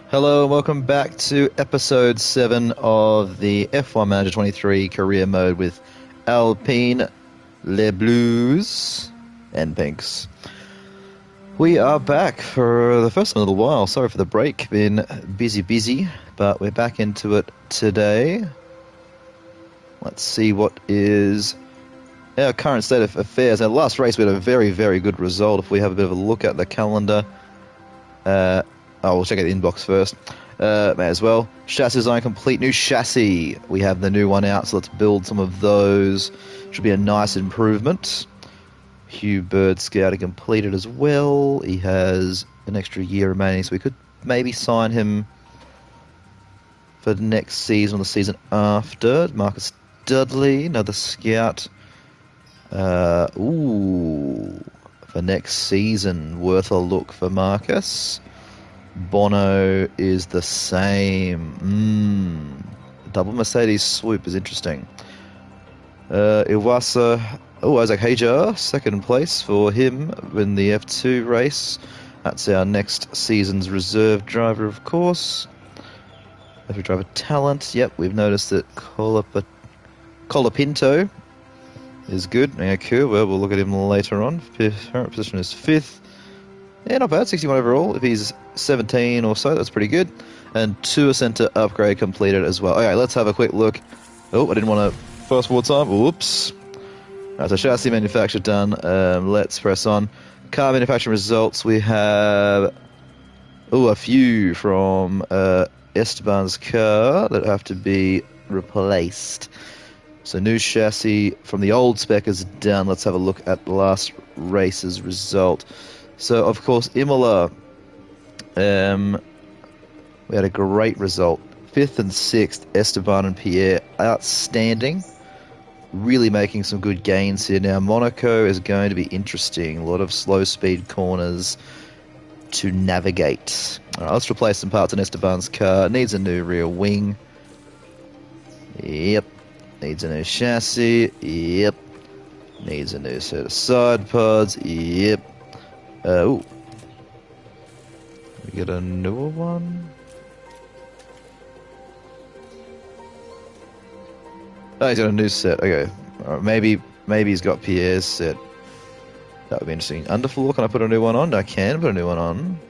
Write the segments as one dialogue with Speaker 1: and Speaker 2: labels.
Speaker 1: Hello and welcome back to episode 7 of the F1 Manager 23 career mode with Alpine, Les Blues and Pinks. We are back for the first time in a little while. Sorry for the break, been busy, but we're back into it today. Let's see what is our current state of affairs. Our last race we had a very good result. If we have a bit of a look at the calendar, we'll check out the inbox first. May as well. Chassis design complete. New chassis. We have the new one out, so let's build some of those. Should be a nice improvement. Hugh Bird scouting completed as well. He has an extra year remaining, so we could maybe sign him for the next season or the season after. Marcus Dudley, another scout. For next season, worth a look for Marcus. Bono is the same. Double Mercedes swoop is interesting. Iwasa, Isaac Hajar, second place for him in the F2 race. That's our next season's reserve driver, of course. Every driver talent. Yep, we've noticed that Colapinto is good. We'll look at him later on. Current position is 5th. Yeah, not bad. 61 overall. If he's 17 or so, that's pretty good. And Tour Center upgrade completed as well. Okay, let's have a quick look. Oh, I didn't want to fast forward time. Whoops. Alright, so chassis manufacture done. Let's press on. Car manufacturing results. We have a few from Esteban's car that have to be replaced. So new chassis from the old spec is done. Let's have a look at the last race's result. So, of course, Imola, we had a great result. 5th and 6th, Esteban and Pierre, outstanding. Really making some good gains here. Now, Monaco is going to be interesting. A lot of slow-speed corners to navigate. All right, let's replace some parts in Esteban's car. Needs a new rear wing. Yep. Needs a new chassis. Yep. Needs a new set of side pods. Yep. We get a newer one. Oh, he's got a new set. Okay. Alright, maybe he's got Pierre's set. That would be interesting. Underfloor, can I put a new one on? I can put a new one on.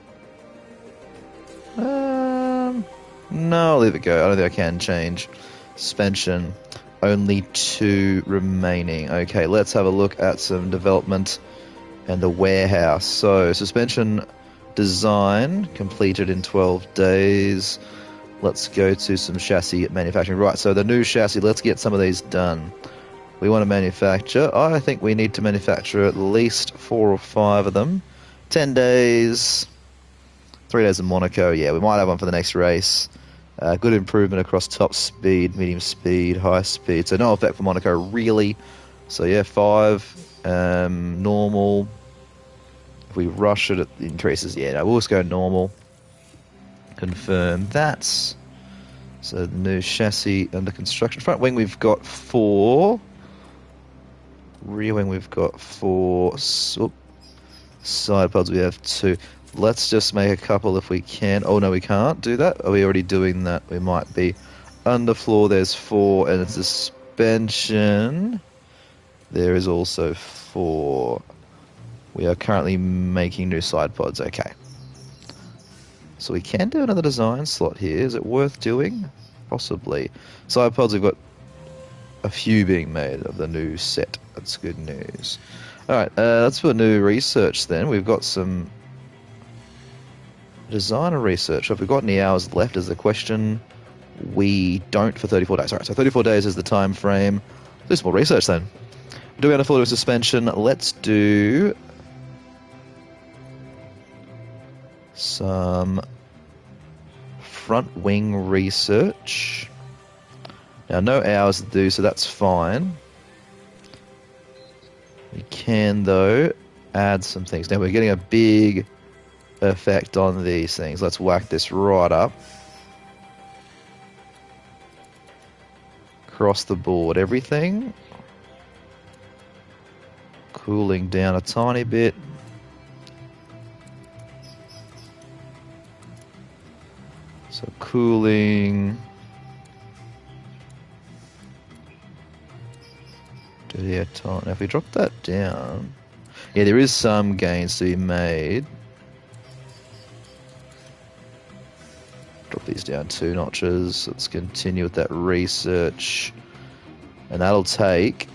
Speaker 1: No, I'll leave it go. I don't think I can change. Suspension. Only 2 remaining. Okay, let's have a look at some development and the warehouse. So, suspension design completed in 12 days. Let's go to some chassis manufacturing. Right, so the new chassis, let's get some of these done. We want to manufacture. I think we need to manufacture at least 4 or 5 of them. 10 days. 3 days in Monaco. Yeah, we might have one for the next race. Good improvement across top speed, medium speed, high speed. So no effect for Monaco, really. So yeah, 5. Normal. If we rush it increases. Yeah, no, we'll just go normal. Confirm that. So the new chassis under construction. Front wing we've got 4. Rear wing we've got 4. Side pods we have 2. Let's just make a couple if we can. Oh no, we can't do that. Are we already doing that? We might be. Underfloor there's 4, and suspension there is also 4. We are currently making new side pods. Okay. So we can do another design slot here. Is it worth doing? Possibly. Side pods, we've got a few being made of the new set. That's good news. Alright, let's put new research then. We've got some designer research. Have we got any hours left is the question. We don't for 34 days. Alright, so 34 days is the time frame. Do some more research then. Do we want to follow suspension? Let's do some front wing research. Now, no hours to do, so that's fine. We can, though, add some things. Now, we're getting a big effect on these things. Let's whack this right up. Across the board, everything. Cooling down a tiny bit. So cooling. Dirty air time. Now if we drop that down, yeah, there is some gains to be made. Drop these down 2 notches. Let's continue with that research. And that'll take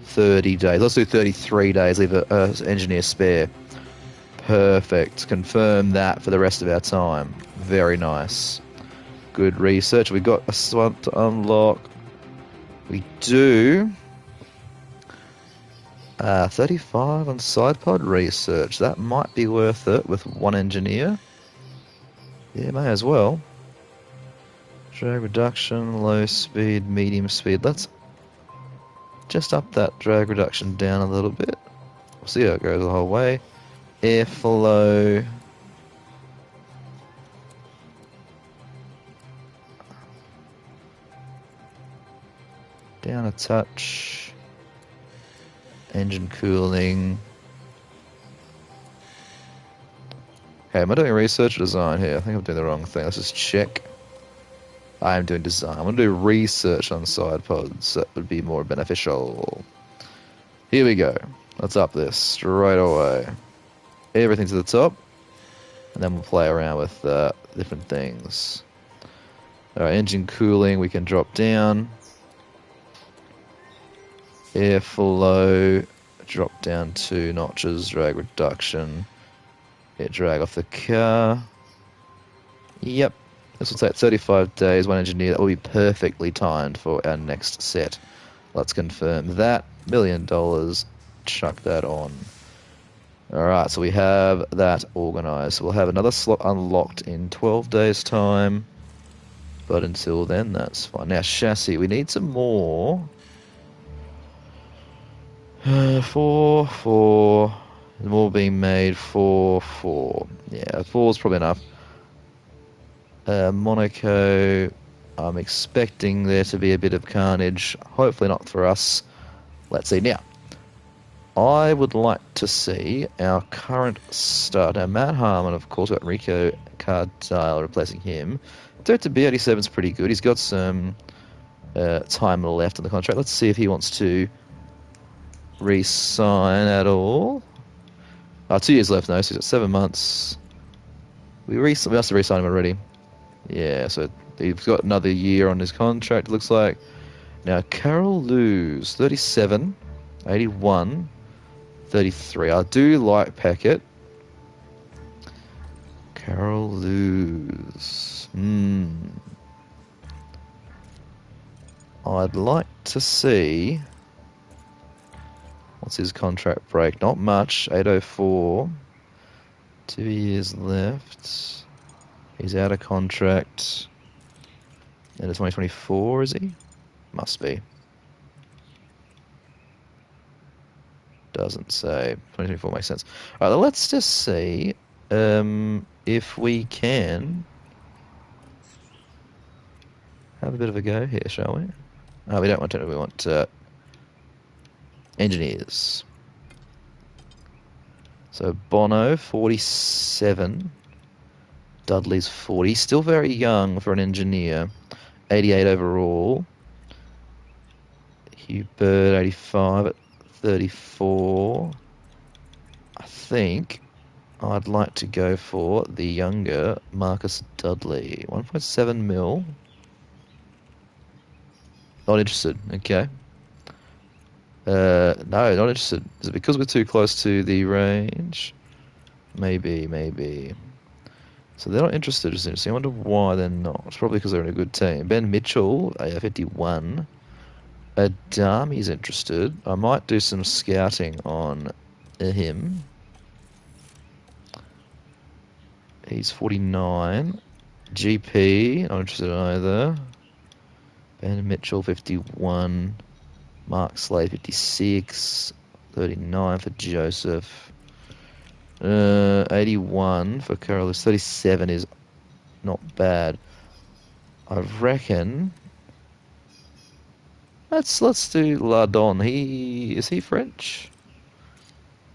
Speaker 1: 30 days. Let's do 33 days, leave an engineer spare. Perfect. Confirm that for the rest of our time. Very nice. Good research. We got a swamp to unlock. We do 35 on side pod research. That might be worth it with 1 engineer. Yeah, may as well. Drag reduction, low speed, medium speed. Let's just up that drag reduction down a little bit. We'll see how it goes the whole way. Airflow. Down a touch. Engine cooling. Okay, am I doing research or design here? I think I'm doing the wrong thing. Let's just check. I am doing design. I'm going to do research on side pods. That would be more beneficial. Here we go. Let's up this straight away. Everything to the top. And then we'll play around with different things. Alright, engine cooling we can drop down. Airflow, drop down 2 notches. Drag reduction. Yeah, drag off the car. Yep. This will take 35 days, 1 engineer. That will be perfectly timed for our next set. Let's confirm that. $1 million. Chuck that on. Alright, so we have that organised. We'll have another slot unlocked in 12 days' time. But until then, that's fine. Now, chassis. We need some more. 4. More being made. 4. Yeah, 4 is probably enough. Monaco, I'm expecting there to be a bit of carnage. Hopefully not for us. Let's see. Now, I would like to see our current start. Now, Matt Harmon, of course, got Rico Cardile replacing him. Director B87 is pretty good. He's got some time left on the contract. Let's see if he wants to re-sign at all. 2 years left, no, so he's got 7 months. We must have re-signed him already. Yeah, so he's got another year on his contract, it looks like. Now, Carol Lewis, 37, 81, 33. I do like Packet. Carol Lewis. I'd like to see... What's his contract break? Not much. 804. 2 years left. He's out of contract. End of 2024, is he? Must be. Doesn't say. 2024 makes sense. Alright, let's just see if we can have a bit of a go here, shall we? Oh, we don't want to. We want engineers. So Bono, 47. Dudley's 40. Still very young for an engineer. 88 overall. Hugh Bird, 85 at 34. I think I'd like to go for the younger Marcus Dudley. 1.7 mil. Not interested. Okay. No, not interested. Is it because we're too close to the range? Maybe. So they're not interested, which is interesting. I wonder why they're not. It's probably because they're in a good team. Ben Mitchell, AR51. Adami's interested. I might do some scouting on him. He's 49. GP, not interested either. Ben Mitchell, 51. Mark Slade, 56. 39 for Joseph. 81 for Carolus. 37 is not bad. I reckon. Let's do Lardon. Is he French?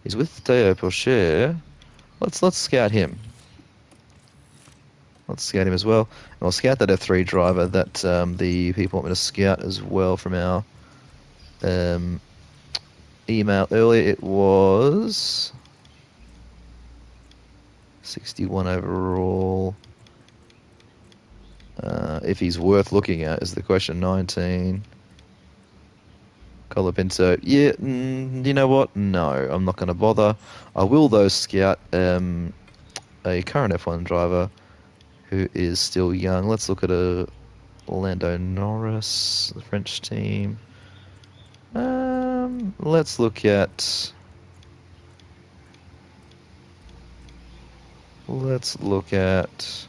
Speaker 1: He's with Theo Pocher. Let's scout him. Let's scout him as well. And we'll scout that F3 driver that the people want me to scout as well from our email earlier. It was 61 overall. If he's worth looking at is the question. 19. Colapinto. Yeah, you know what? No, I'm not going to bother. I will, though, scout a current F1 driver who is still young. Let's look at a Lando Norris, the French team. Let's look at... Let's look at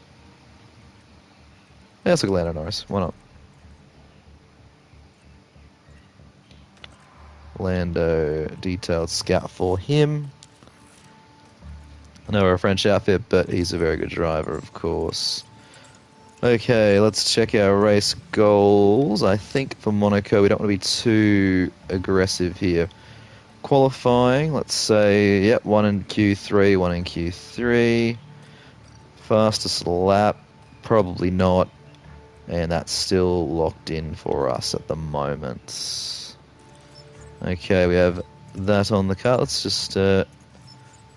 Speaker 1: Lando Norris. Why not? Lando, detailed scout for him. I know we're a French outfit, but he's a very good driver, of course. Okay, let's check our race goals. I think for Monaco, we don't want to be too aggressive here. Qualifying, let's say, yep, 1 in Q3, 1 in Q3. Fastest lap, probably not. And that's still locked in for us at the moment. Okay, we have that on the car. Let's just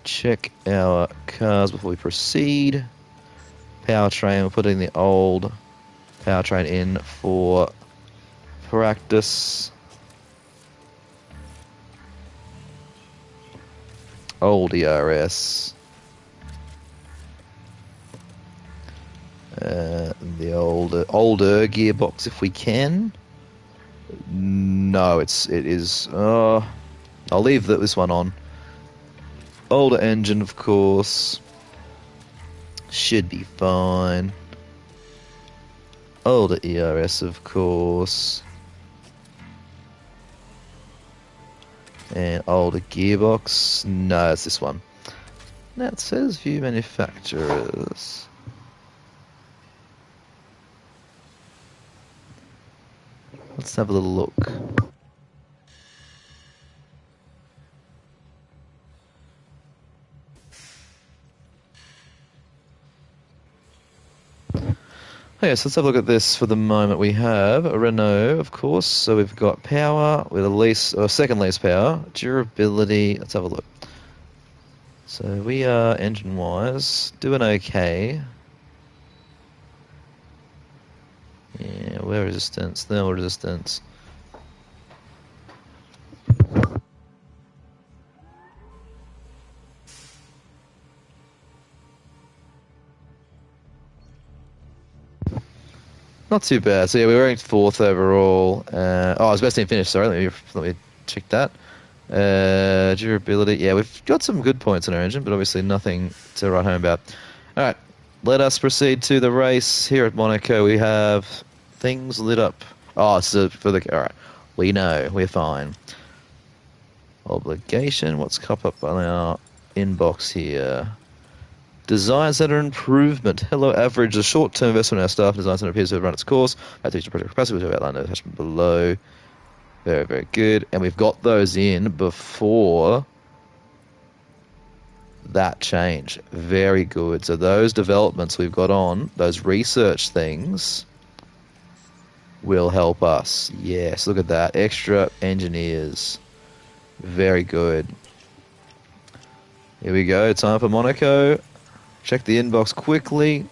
Speaker 1: check our cars before we proceed. Powertrain, we're putting the old powertrain in for practice. Old ERS. The older gearbox if we can. No, it is. I'll leave this one on. Older engine, of course. Should be fine. Older ERS, of course. And older gearbox. No, it's this one. Now it says view manufacturers. Let's have a little look. Okay, so let's have a look at this for the moment. We have a Renault, of course. So we've got power with second least power, durability. Let's have a look. So we are engine-wise doing okay. Yeah, wear resistance, thermal resistance. Not too bad. So yeah, we were ranked 4th overall. Oh, it's best team finish. Sorry, let me check that. Durability. Yeah, we've got some good points in our engine, but obviously nothing to write home about. All right, let us proceed to the race here at Monaco. We have things lit up. Oh, so for the all right, we know we're fine. Obligation. What's come up on our inbox here? Design Center improvement. Hello, average. A short-term investment in our staff. Design Center appears to have run its course. At the project capacity, which I've outlined the attachment below. Very, very good. And we've got those in before that change. Very good. So those developments we've got on, those research things, will help us. Yes, look at that. Extra engineers. Very good. Here we go. Time for Monaco. Check the inbox quickly.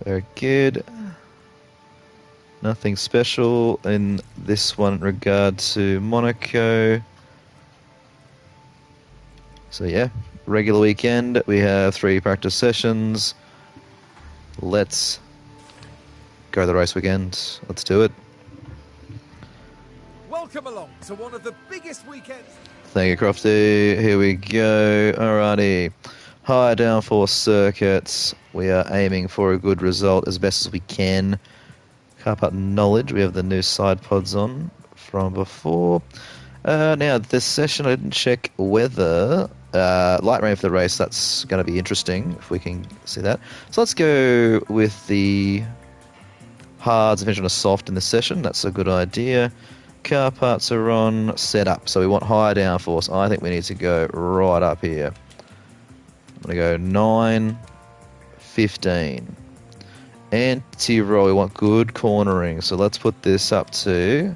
Speaker 1: Very good. Nothing special in this one in regard to Monaco. So yeah, regular weekend. We have 3 practice sessions. Let's go the race weekend. Let's do it.
Speaker 2: Welcome along to one of the biggest weekends.
Speaker 1: Thank you, Crofty. Here we go. Alrighty. High downforce circuits. We are aiming for a good result as best as we can. Car part knowledge. We have the new side pods on from before. Now, this session I didn't check weather. Light rain for the race. That's going to be interesting if we can see that. So let's go with the hards and finish on a soft in this session. That's a good idea. Car parts are on setup, so we want higher downforce. I think we need to go right up here. I'm going to go 9. 15. Anti-roll, we want good cornering, so let's put this up to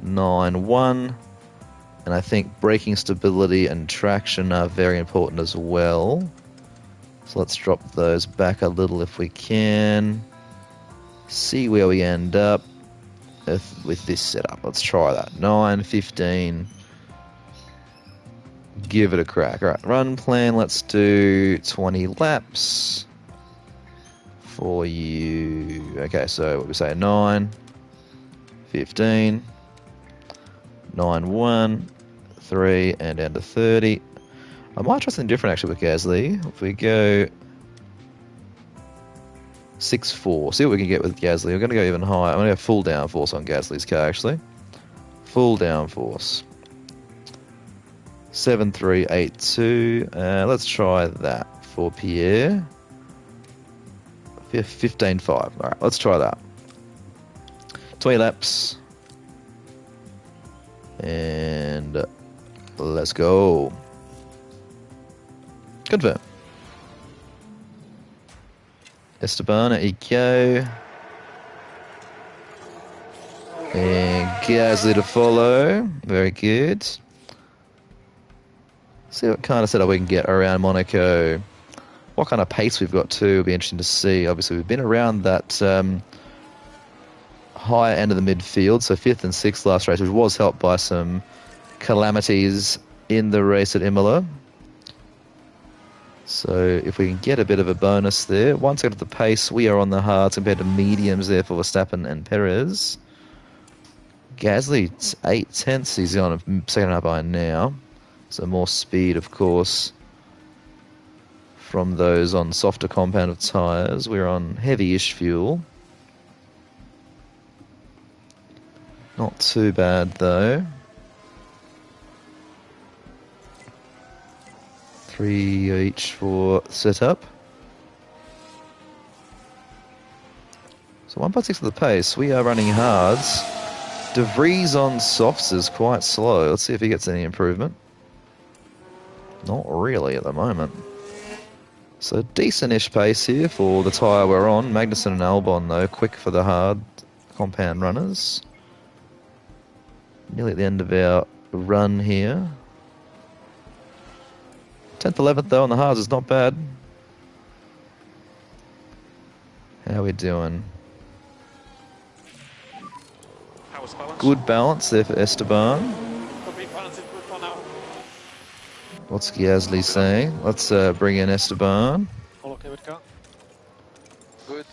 Speaker 1: 9-1. And I think braking stability and traction are very important as well. So let's drop those back a little if we can. See where we end up with this setup. Let's try that. 9, 15. Give it a crack. All right, run plan. Let's do 20 laps for you. Okay, so what we say, 9, 15, 9, 1, 3, and down to 30. I might try something different actually with Gasly. If we go 6-4, see what we can get with Gasly. We're going to go even higher. I'm going to go full downforce on Gasly's car actually. Full downforce. 7-3-8-2. Let's try that for Pierre. 15-5. All right, let's try that. 20 laps. And let's go. Confirm. Esteban, there you go. And Gasly to follow. Very good. See what kind of setup we can get around Monaco. What kind of pace we've got too will be interesting to see. Obviously, we've been around that higher end of the midfield, so 5th and 6th last race, which was helped by some calamities in the race at Imola. So if we can get a bit of a bonus there. Once we get to the pace, we are on the hards compared to mediums there for Verstappen and Perez. Gasly, 8/10 he's on a second half by now. So more speed, of course, from those on softer compound of tyres. We're on heavy-ish fuel. Not too bad, though. 3 each for setup. So 1.6 of the pace. We are running hards. De Vries on softs is quite slow. Let's see if he gets any improvement. Not really at the moment. So decent-ish pace here for the tyre we're on. Magnussen and Albon, though, quick for the hard compound runners. Nearly at the end of our run here. 10th, 11th, though, on the hards is not bad. How are we doing? Good balance there for Esteban. What's Gasly saying? Let's bring in Esteban.
Speaker 3: All okay with the car? Good.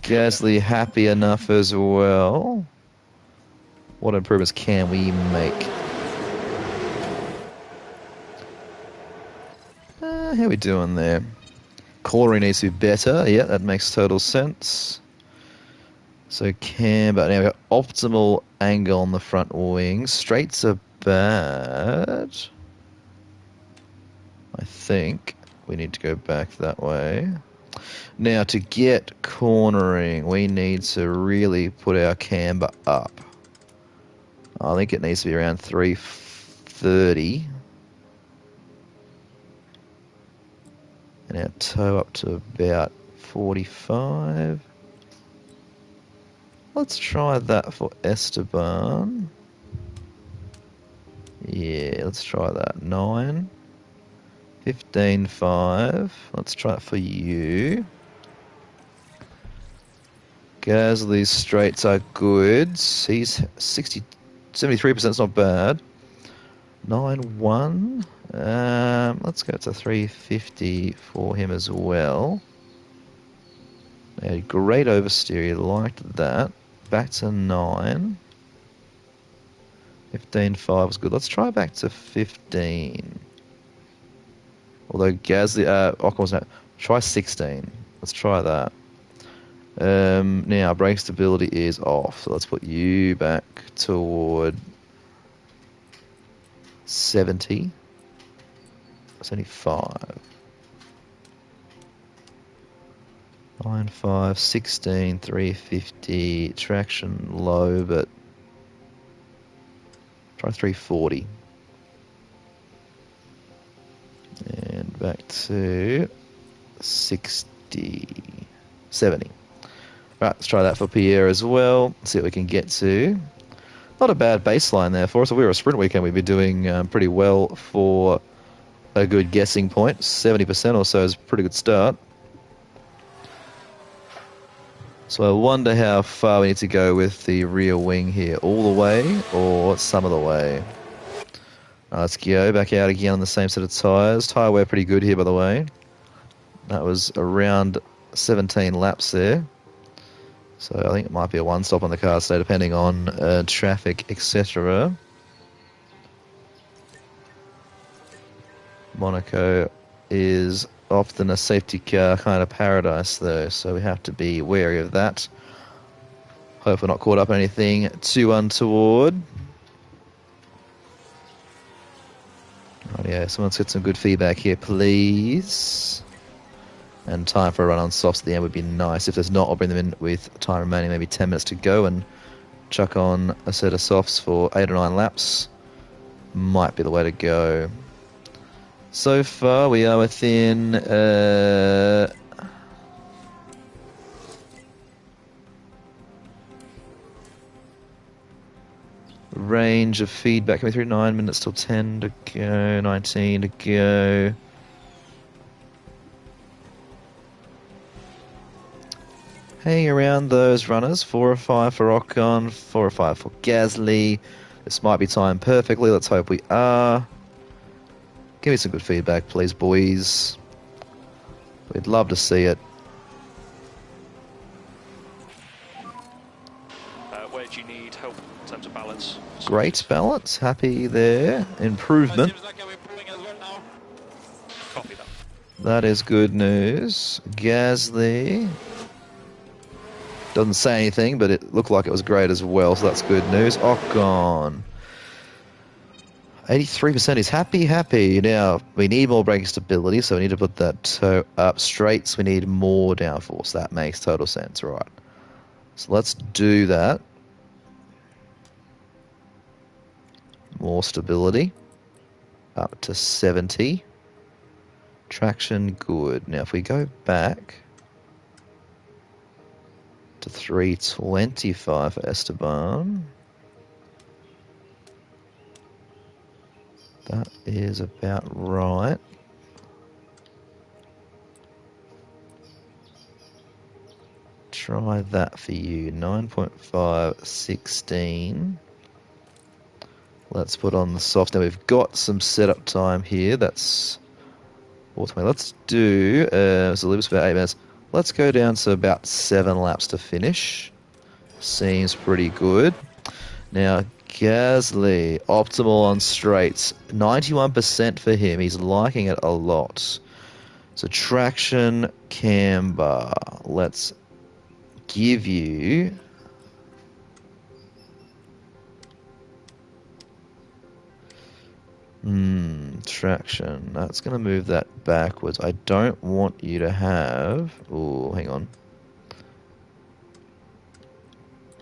Speaker 1: Gasly happy enough as well. What improvements can we make? How are we doing there? Cornering needs to be better. Yeah, that makes total sense. So camber. Now we've got optimal angle on the front wing. Straights are bad. I think we need to go back that way. Now to get cornering, we need to really put our camber up. I think it needs to be around 330. And our toe up to about 45. Let's try that for Esteban. Yeah, let's try that. 9. 15.5. Let's try it for you. Gasly's straights are good. He's 73% is not bad. 9.1. Let's go to 350 for him as well. A great oversteer, liked that. Back to 9. 15.5 was good. Let's try back to 15. Although Gasly, Ocon was not. Try 16. Let's try that. Now brake stability is off, so let's put you back toward 70. 75. 9.5, 16, 350. Traction low, but try 340. And back to 16. 50, 70. Right, let's try that for Pierre as well. See what we can get to. Not a bad baseline there for us. If we were a sprint weekend, we'd be doing pretty well for a good guessing point. 70% or so is a pretty good start. So I wonder how far we need to go with the rear wing here. All the way or some of the way? Let's go back out again on the same set of tyres. Tyre wear pretty good here, by the way. That was around 17 laps there. So I think it might be a one-stop on the car today, depending on traffic, etc. Monaco is often a safety car kind of paradise, though, so we have to be wary of that. Hope we're not caught up in anything too untoward. Right, yeah, someone's got some good feedback here, please. And time for a run on softs at the end would be nice. If there's not, I'll bring them in with time remaining, maybe 10 minutes to go, and chuck on a set of softs for 8 or 9 laps. Might be the way to go. So far, we are within range of feedback coming through. 9 minutes till 10 to go, 19 to go. Hanging around those runners. 4 or 5 for Ocon, 4 or 5 for Gasly. This might be timed perfectly. Let's hope we are. Give me some good feedback, please, boys. We'd love to see it.
Speaker 3: Where do you need help in terms of balance?
Speaker 1: Great balance. Happy there. Improvement.
Speaker 3: Copy that.
Speaker 1: That is good news. Gasly doesn't say anything, but it looked like it was great as well, so that's good news. Ocon. 83% is happy. Now, we need more braking stability, so we need to put that toe up. Straights, we need more downforce. That makes total sense, right? So let's do that. More stability. Up to 70. Traction, good. Now, if we go back to 325 for Esteban. That is about right. Try that for you. 9.5, 16. Let's put on the soft. Now we've got some setup time here. That's automatic. Let's do, so leave us about 8 minutes. Let's go down to about 7 laps to finish. Seems pretty good. Now, Gasly, optimal on straights. 91% for him. He's liking it a lot. So traction, camber. Let's give you... traction. That's going to move that backwards. I don't want you to have... Oh, hang on.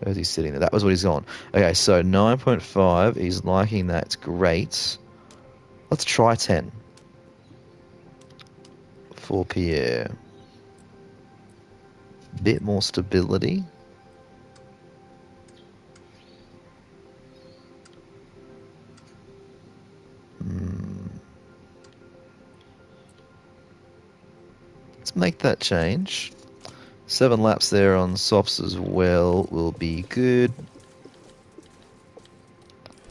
Speaker 1: Where's he sitting there? That was what he's on. Okay, so 9.5. He's liking that. It's great. Let's try 10. For Pierre. Bit more stability. Let's make that change. 7 laps there on softs as well will be good.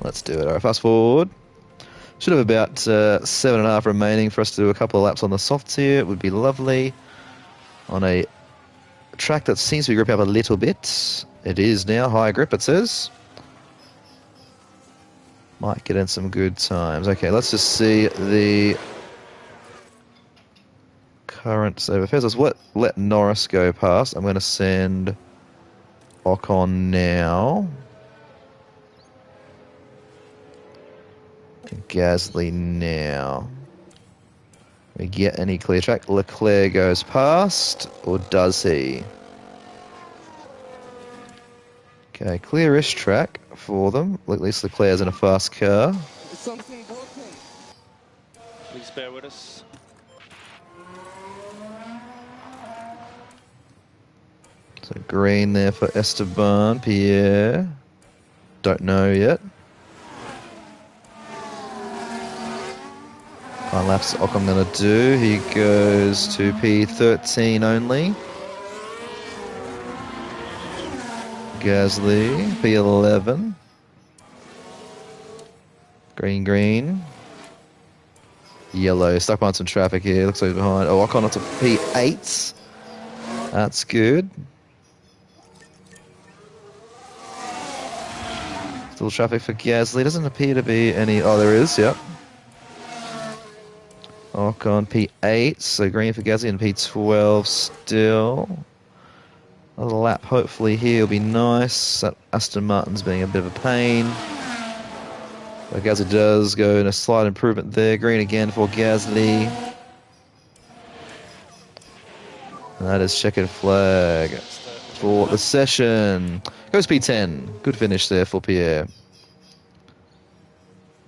Speaker 1: Let's do it. All right, fast forward. Should have about 7.5 remaining for us to do a couple of laps on the softs here. It would be lovely. On a track that seems to be gripping up a little bit. It is now. High grip, it says. Might get in some good times. Okay, let's just see the current state of affairs. Let's let Norris go past. I'm going to send Ocon now. Gasly now. We get any clear track. Leclerc goes past, or does he? Okay, clearish track for them. At least Leclerc's in a fast car.
Speaker 4: Something broken.
Speaker 3: Please bear with us.
Speaker 1: So green there for Esteban. Pierre. Don't know yet. One lap's Ocon going to do. He goes to P13 only. Gasly, P11. Green, green. Yellow, stuck behind some traffic here. Looks like he's behind. Oh, Ocon onto P8. That's good. Still traffic for Gasly. Doesn't appear to be any. Oh, there is, yep. Ocon P8. So green for Gasly and P12 still. Another lap, hopefully, here will be nice. That Aston Martin's being a bit of a pain. But Gasly does go in a slight improvement there. Green again for Gasly. And that is checkered flag for the session. Goes P10. Good finish there for Pierre.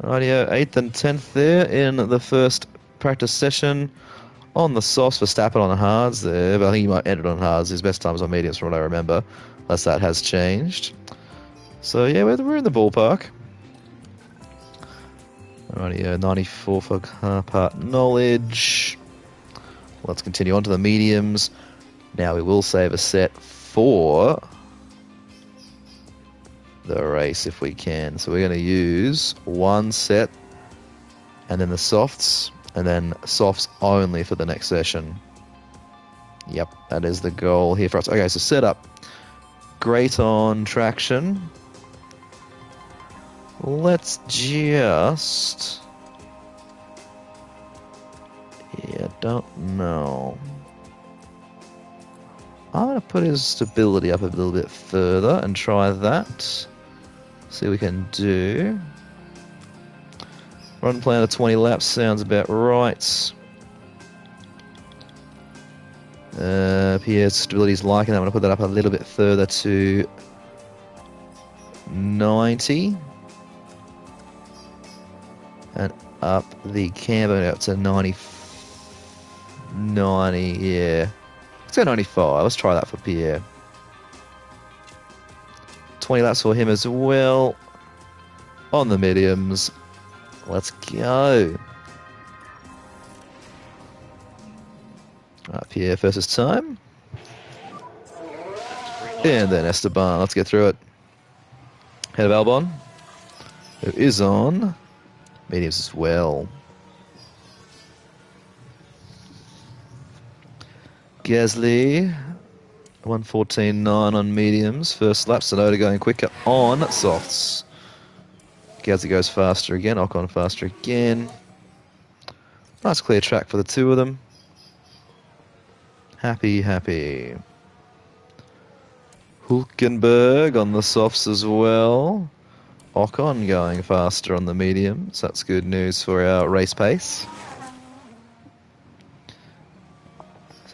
Speaker 1: Rightio, 8th and 10th there in the first practice session. On the softs for Verstappen on the hards there, but I think he might end it on hards. His best time was on mediums from what I remember, unless that has changed. So yeah, we're in the ballpark. Alrighty, 94 for car part knowledge. Let's continue on to the mediums. Now we will save a set for the race if we can. So we're going to use one set and then the softs. And then softs only for the next session. Yep, that is the goal here for us. Okay, so setup. Great on traction. Let's just... Yeah, don't know. I'm going to put his stability up a little bit further and try that. See what we can do. Run plan of 20 laps sounds about right. Pierre's stability is liking that. I'm going to put that up a little bit further to 90. And up the camber up to 90. Yeah. Let's go 95. Let's try that for Pierre. 20 laps for him as well. On the mediums. Let's go. Right, Pierre versus time. And then Esteban. Let's get through it. Head of Albon, who is on mediums as well. Gasly, 1:14.9 on mediums. First lap, Sonoda going quicker on softs. Gasly goes faster again, Ocon faster again. Nice clear track for the two of them. Happy, happy. Hülkenberg on the softs as well. Ocon going faster on the mediums. That's good news for our race pace.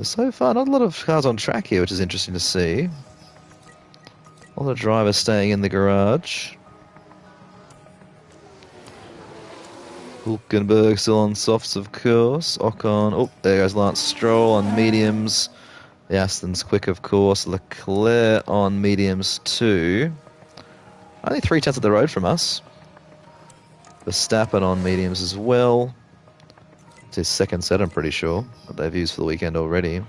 Speaker 1: So far, not a lot of cars on track here, which is interesting to see. A lot of drivers staying in the garage. Hülkenberg still on softs, of course. Ocon. Oh, there goes Lance Stroll on mediums. The Aston's quick, of course. Leclerc on mediums too. Only 3/10 of the road from us. Verstappen on mediums as well. It's his second set, I'm pretty sure, that they've used for the weekend already.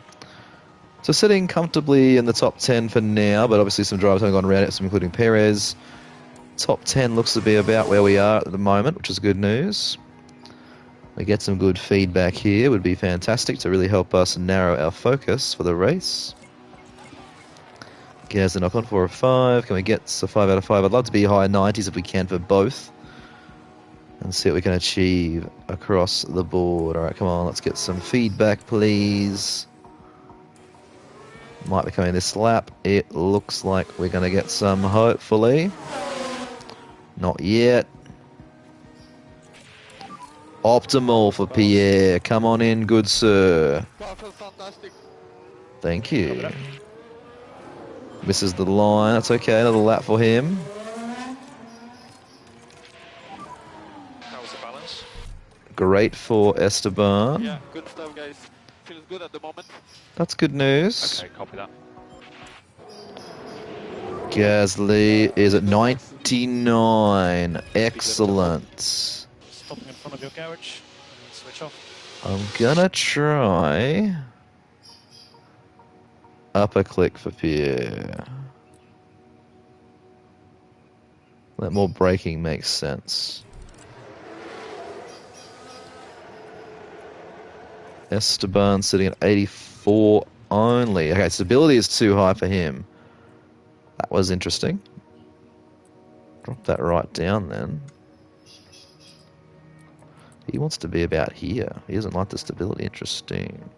Speaker 1: So sitting comfortably in the top 10 for now, but obviously some drivers haven't gone around it, some including Perez. Top 10 looks to be about where we are at the moment, which is good news. We get some good feedback here, would be fantastic to really help us narrow our focus for the race. Gasly knock on 4 or 5. Can we get a 5 out of 5? I'd love to be high 90s if we can for both. And see what we can achieve across the board. Alright, come on, let's get some feedback, please. Might be coming this lap. It looks like we're going to get some, hopefully. Not yet. Optimal for Pierre. Come on in, good sir. Thank you. Misses the line. That's okay. Another lap for him.
Speaker 3: How was the balance?
Speaker 1: Great for Esteban.
Speaker 4: Yeah, good stuff, guys. Feels good at the moment.
Speaker 1: That's good news.
Speaker 3: Okay, copy that.
Speaker 1: Gasly is at 99. Excellent.
Speaker 3: Stopping in front of your garage. Switch off.
Speaker 1: I'm gonna try upper click for Pierre. That more braking makes sense. Esteban sitting at 84 only. Okay, stability is too high for him. That was interesting. Drop that right down then. He wants to be about here. He doesn't like the stability. Interesting.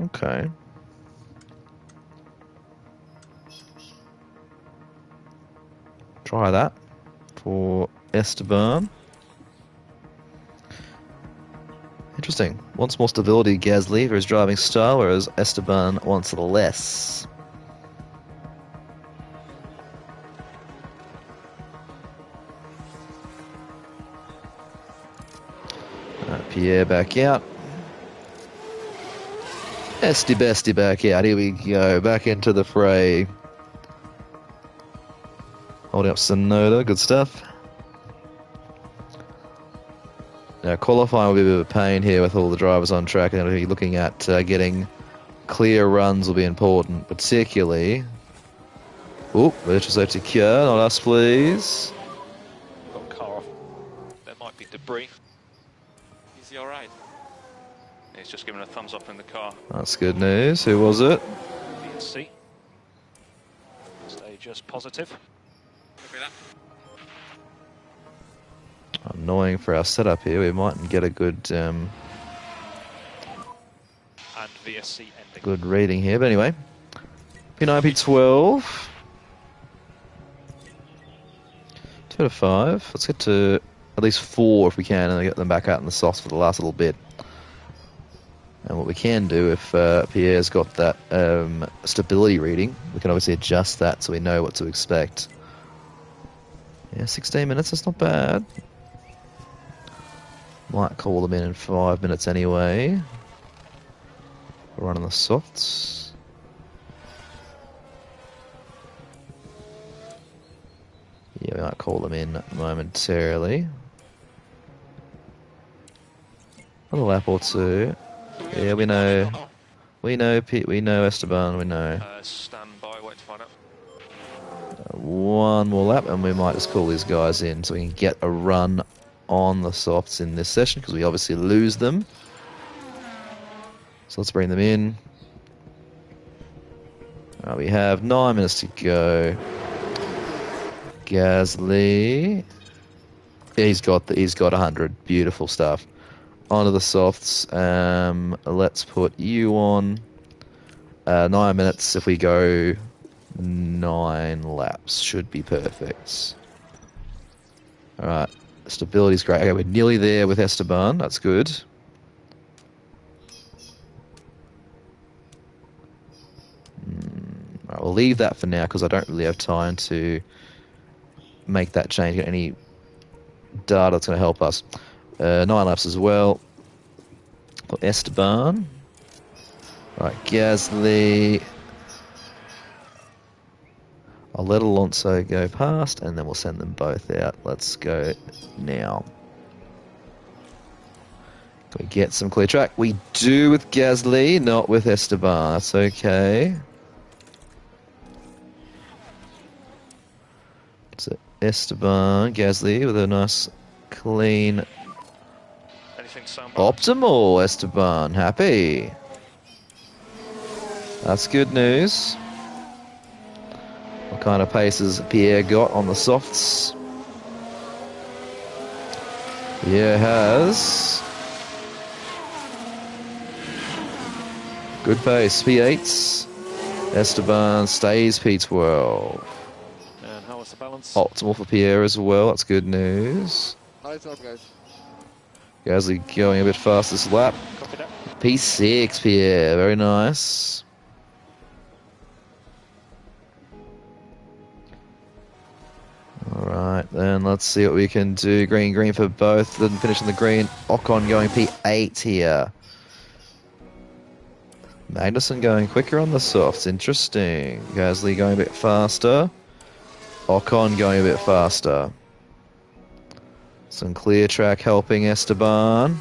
Speaker 1: Okay. Try that for Esteban. Interesting. Wants more stability, Gasly, for his driving style, whereas Esteban wants less. Pierre back out. Esty Bestie back out. Here we go. Back into the fray. Holding up Sonoda. Good stuff. Now, qualifying will be a bit of a pain here with all the drivers on track. And be looking at getting clear runs will be important, particularly. Oh, virtual safety car. Not us, please.
Speaker 3: Got a car off. There might be debris. Is he alright? He's just giving a thumbs up in the car.
Speaker 1: That's good news. Who was it?
Speaker 3: VSC. Stay just positive. Copy that.
Speaker 1: Annoying for our setup here. We mightn't get a good
Speaker 3: And VSC ending.
Speaker 1: good reading here. But anyway, P9, P12. 2 out of 5. Let's get to at least 4 if we can, and then get them back out in the softs for the last little bit. And what we can do, if Pierre's got that stability reading, we can obviously adjust that so we know what to expect. Yeah, 16 minutes, that's not bad. Might call them in 5 minutes anyway. Running the softs. Yeah, we might call them in momentarily. Another lap or two. Yeah, we know Esteban, we know.
Speaker 3: Stand by, wait to find out.
Speaker 1: One more lap and we might just call these guys in so we can get a run on the softs in this session because we obviously lose them. So let's bring them in. We have 9 minutes to go. Gasly. Yeah, he's got 100. Beautiful stuff. Onto the softs. Let's put you on 9 minutes. If we go 9 laps, should be perfect. All right, stability's great. Okay, we're nearly there with Esteban. That's good. All right, we'll leave that for now because I don't really have time to make that change. Get any data that's going to help us. 9 laps as well. Got Esteban. Right, Gasly. I'll let Alonso go past and then we'll send them both out. Let's go now. Can we get some clear track? We do with Gasly, not with Esteban. That's okay. So Esteban, Gasly with a nice clean optimal. Esteban, happy. That's good news. What kind of pace has Pierre got on the softs? Pierre has good pace, P8s. Esteban stays P12.
Speaker 3: And how was the balance?
Speaker 1: Optimal for Pierre as well, that's good news.
Speaker 4: Nice up, guys.
Speaker 1: Gasly going a bit fast this lap.
Speaker 3: Copy that.
Speaker 1: P6, Pierre, very nice. Alright, then let's see what we can do. Green for both, then finishing the green. Ocon going P8 here. Magnussen going quicker on the softs. Interesting. Gasly going a bit faster. Ocon going a bit faster. Some clear track helping Esteban.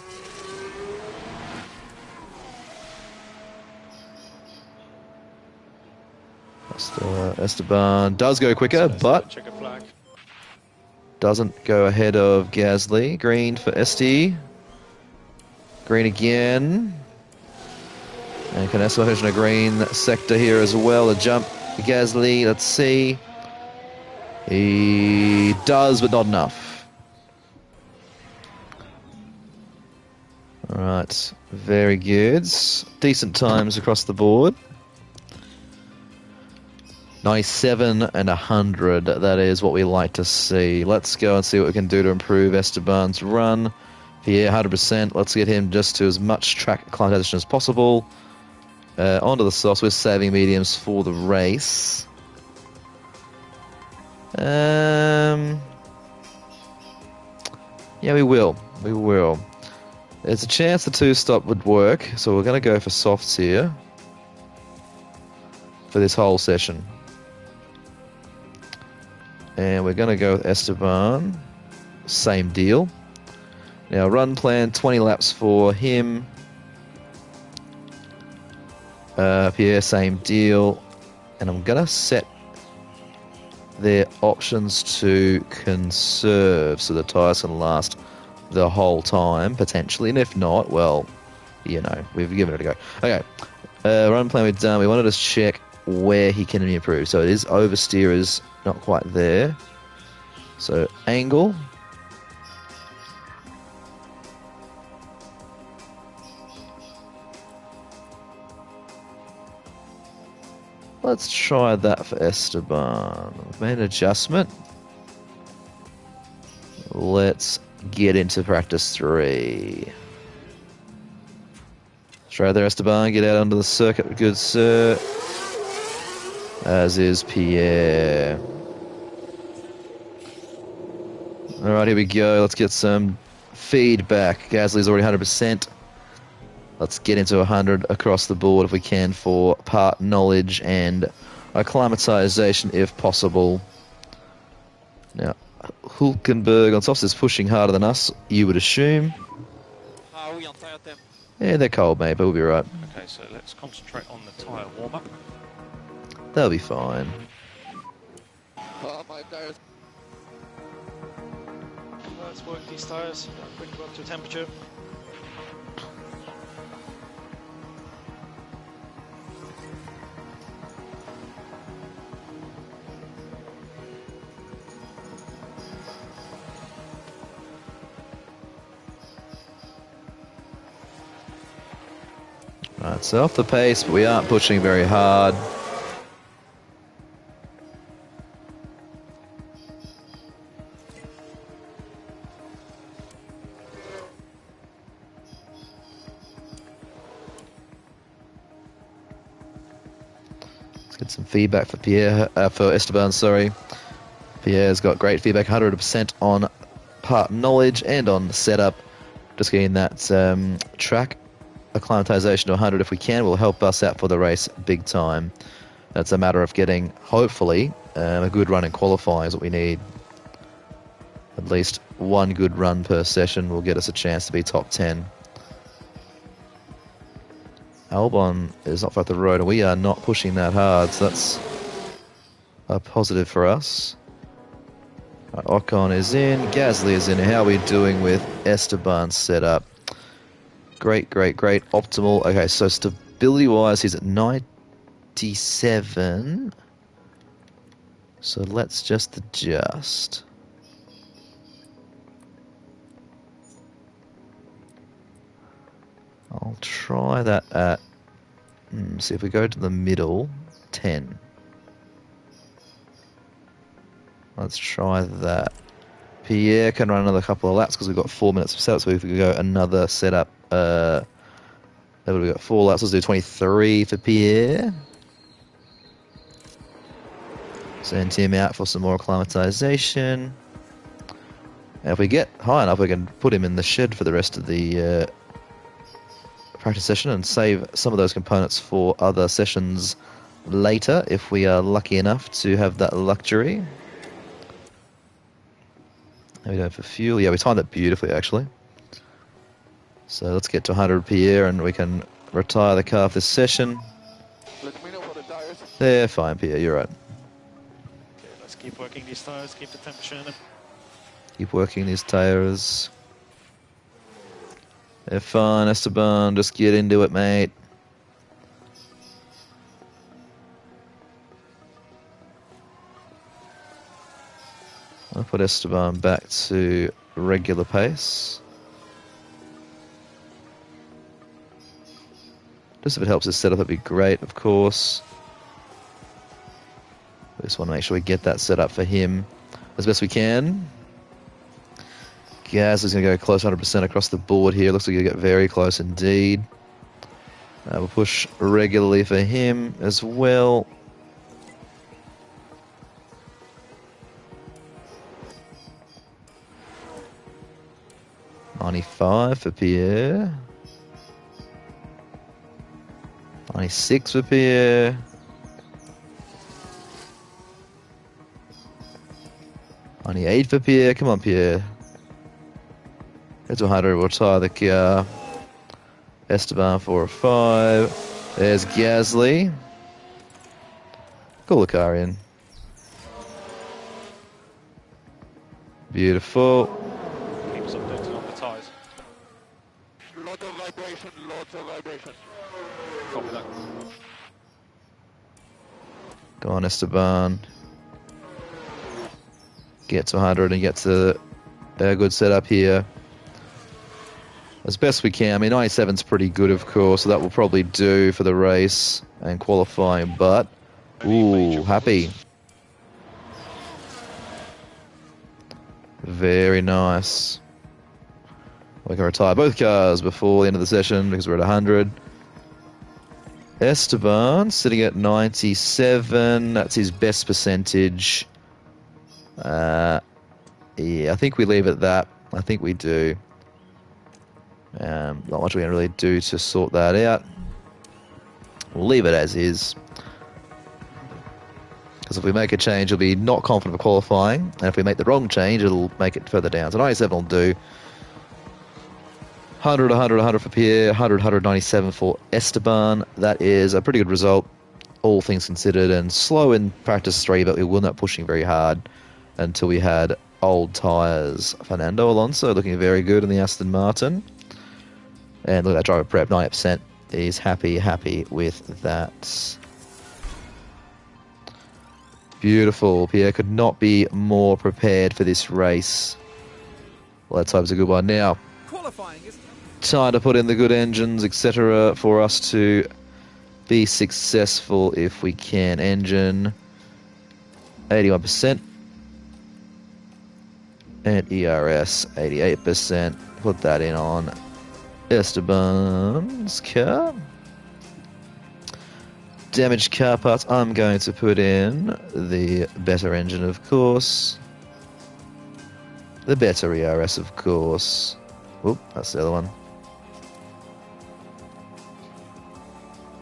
Speaker 1: Esteban does go quicker, but doesn't go ahead of Gasly. Green for Esti. Green again. And can Esteban finish in a green sector here as well? A jump for Gasly. Let's see. He does, but not enough. Alright, very good. Decent times across the board. 97 and 100, that is what we like to see. Let's go and see what we can do to improve Esteban's run. Pierre, 100%. Let's get him just to as much track acclimatization as possible. Onto the sauce. We're saving mediums for the race. Yeah, we will. We will. There's a chance the two-stop would work, so we're going to go for softs here for this whole session. And we're going to go with Esteban. Same deal. Now, run plan, 20 laps for him. Pierre, same deal. And I'm going to set their options to conserve so the tyres can last the whole time, potentially. And if not, well, you know, we've given it a go. Okay, run plan we've done. We wanted to check where he can improve. So it is oversteer is not quite there. So angle. Let's try that for Esteban. We've made an adjustment. Let's get into practice 3. Try there, Esteban. Get out onto the circuit. Good, sir. As is Pierre. Alright, here we go. Let's get some feedback. Gasly's already 100%. Let's get into 100 across the board if we can for part knowledge and acclimatization if possible. Now, Hulkenberg on softs is pushing harder than us, you would assume. Yeah, they're cold, mate, but we'll be right.
Speaker 3: Okay, so let's concentrate on the tyre warm-up.
Speaker 1: They'll be fine.
Speaker 4: My tires. Let's work these tires, bring them up to temperature.
Speaker 1: Right, so off the pace, but we aren't pushing very hard. Let's get some feedback for Pierre, for Esteban, sorry. Pierre's got great feedback, 100% on part knowledge and on setup. Just getting that track acclimatization to 100 if we can will help us out for the race big time. That's a matter of getting, hopefully, a good run in qualifying is what we need. At least one good run per session will get us a chance to be top 10. Albon is not far up the road and we are not pushing that hard, so that's a positive for us. Right, Ocon is in, Gasly is in. How are we doing with Esteban's setup? Great, great, great. Optimal. Okay, so stability-wise, he's at 97. So let's just adjust. I'll try that at... see if we go to the middle, 10. Let's try that. Pierre can run another couple of laps because we've got 4 minutes of setup, so if we could go another setup, we've got 4 laps, let's do 23 for Pierre. Send him out for some more acclimatization. And if we get high enough, we can put him in the shed for the rest of the practice session and save some of those components for other sessions later if we are lucky enough to have that luxury. How are we doing for fuel? Yeah, we timed that beautifully actually. So let's get to 100 Pierre and we can retire the car for this session.
Speaker 5: Let me know for the tires.
Speaker 1: Yeah, fine Pierre, you're right.
Speaker 4: Okay, let's keep working these tires, keep the temperature in them.
Speaker 1: Keep working these tires. They're fine, Esteban, just get into it, mate. I'll put Esteban back to regular pace. Just if it helps us set up, that'd be great, of course. We just want to make sure we get that set up for him as best we can. Gaz is going to go close 100% across the board here. Looks like he'll get very close indeed. We'll push regularly for him as well. $95 for Pierre. 96 for Pierre. $98 for Pierre. Come on, Pierre. Get to 100. We'll tire the car. Esteban 4 or 5. There's Gasly. Call the car in. Beautiful.
Speaker 3: Keep us updated on the tyres.
Speaker 5: Lot of vibration, lots of vibration.
Speaker 3: Copy that.
Speaker 1: Go on, Esteban. Get to 100 and get to a good setup here. As best we can. I mean, 97's pretty good, of course, so that will probably do for the race and qualifying, but... Ooh, happy. Very nice. We can retire both cars before the end of the session because we're at 100. Esteban sitting at 97. That's his best percentage. Yeah, I think we leave it at that. I think we do. Not much we can really do to sort that out. We'll leave it as is. Because if we make a change, it'll be not confident for qualifying. And if we make the wrong change, it'll make it further down. So 97 will do. 100, 100, 100 for Pierre. 100, 197 for Esteban. That is a pretty good result, all things considered. And slow in practice 3, but we were not pushing very hard until we had old tyres. Fernando Alonso looking very good in the Aston Martin. And look at that driver prep, 90%. He's happy with that. Beautiful. Pierre could not be more prepared for this race. Well, that time's a good one. Now,
Speaker 2: Qualifying is
Speaker 1: time to put in the good engines, etc., for us to be successful if we can. Engine, 81%. And ERS, 88%. Put that in on Esteban's car. Damaged car parts, I'm going to put in the better engine, of course. The better ERS, of course. Oop, that's the other one.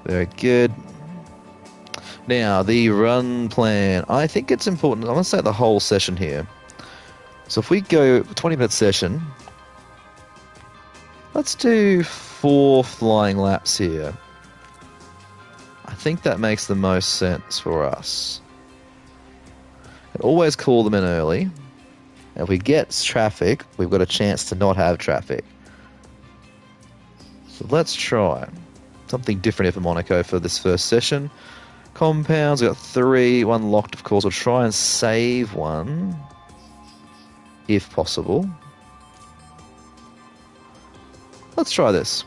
Speaker 1: Very good. Now, the run plan. I think it's important. I'm going to say the whole session here. So if we go 20-minute session, let's do 4 flying laps here. I think that makes the most sense for us. And always call them in early. And if we get traffic, we've got a chance to not have traffic. So let's try something different here for Monaco for this first session. Compounds, we've got 3, 1 locked, of course. We'll try and save one, if possible. Let's try this.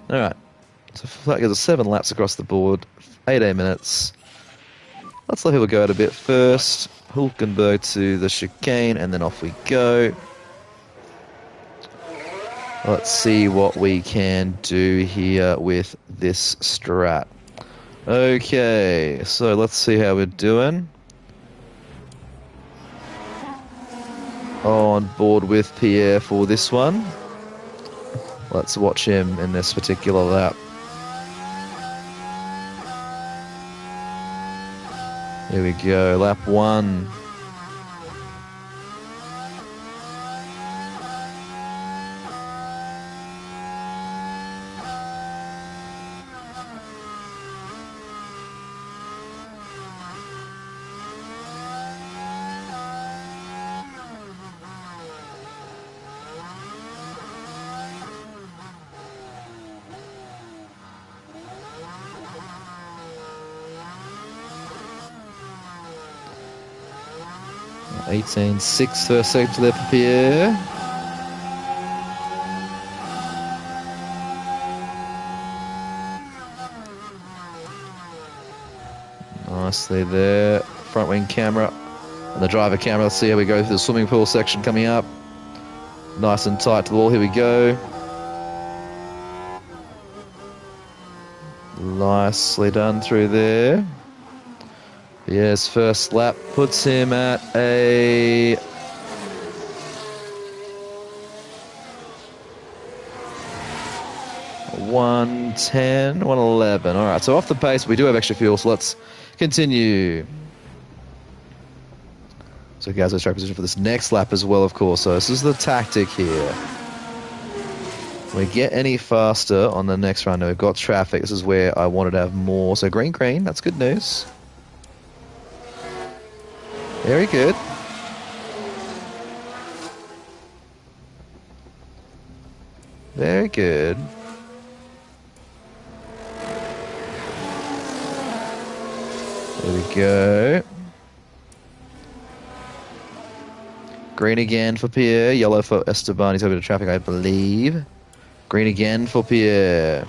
Speaker 1: Alright, so that gives us 7 laps across the board, 18 minutes. Let's let people go out a bit first. Hulkenberg to the chicane, and then off we go. Let's see what we can do here with this strat. Okay, so let's see how we're doing. On board with Pierre for this one. Let's watch him in this particular lap. Here we go, lap 1. (18.6) first sector there for Pierre. Nicely there. Front wing camera and the driver camera. Let's see how we go through the swimming pool section coming up. Nice and tight to the wall. Here we go. Nicely done through there. Yes, first lap puts him at a 1:10, 1:11. All right, so off the pace, we do have extra fuel, so let's continue. So guys, let's track position for this next lap as well, of course. So this is the tactic here. We get any faster on the next run. Now we've got traffic. This is where I wanted to have more. So green, green, that's good news. Very good. Very good. There we go. Green again for Pierre. Yellow for Esteban. He's over to traffic, I believe. Green again for Pierre.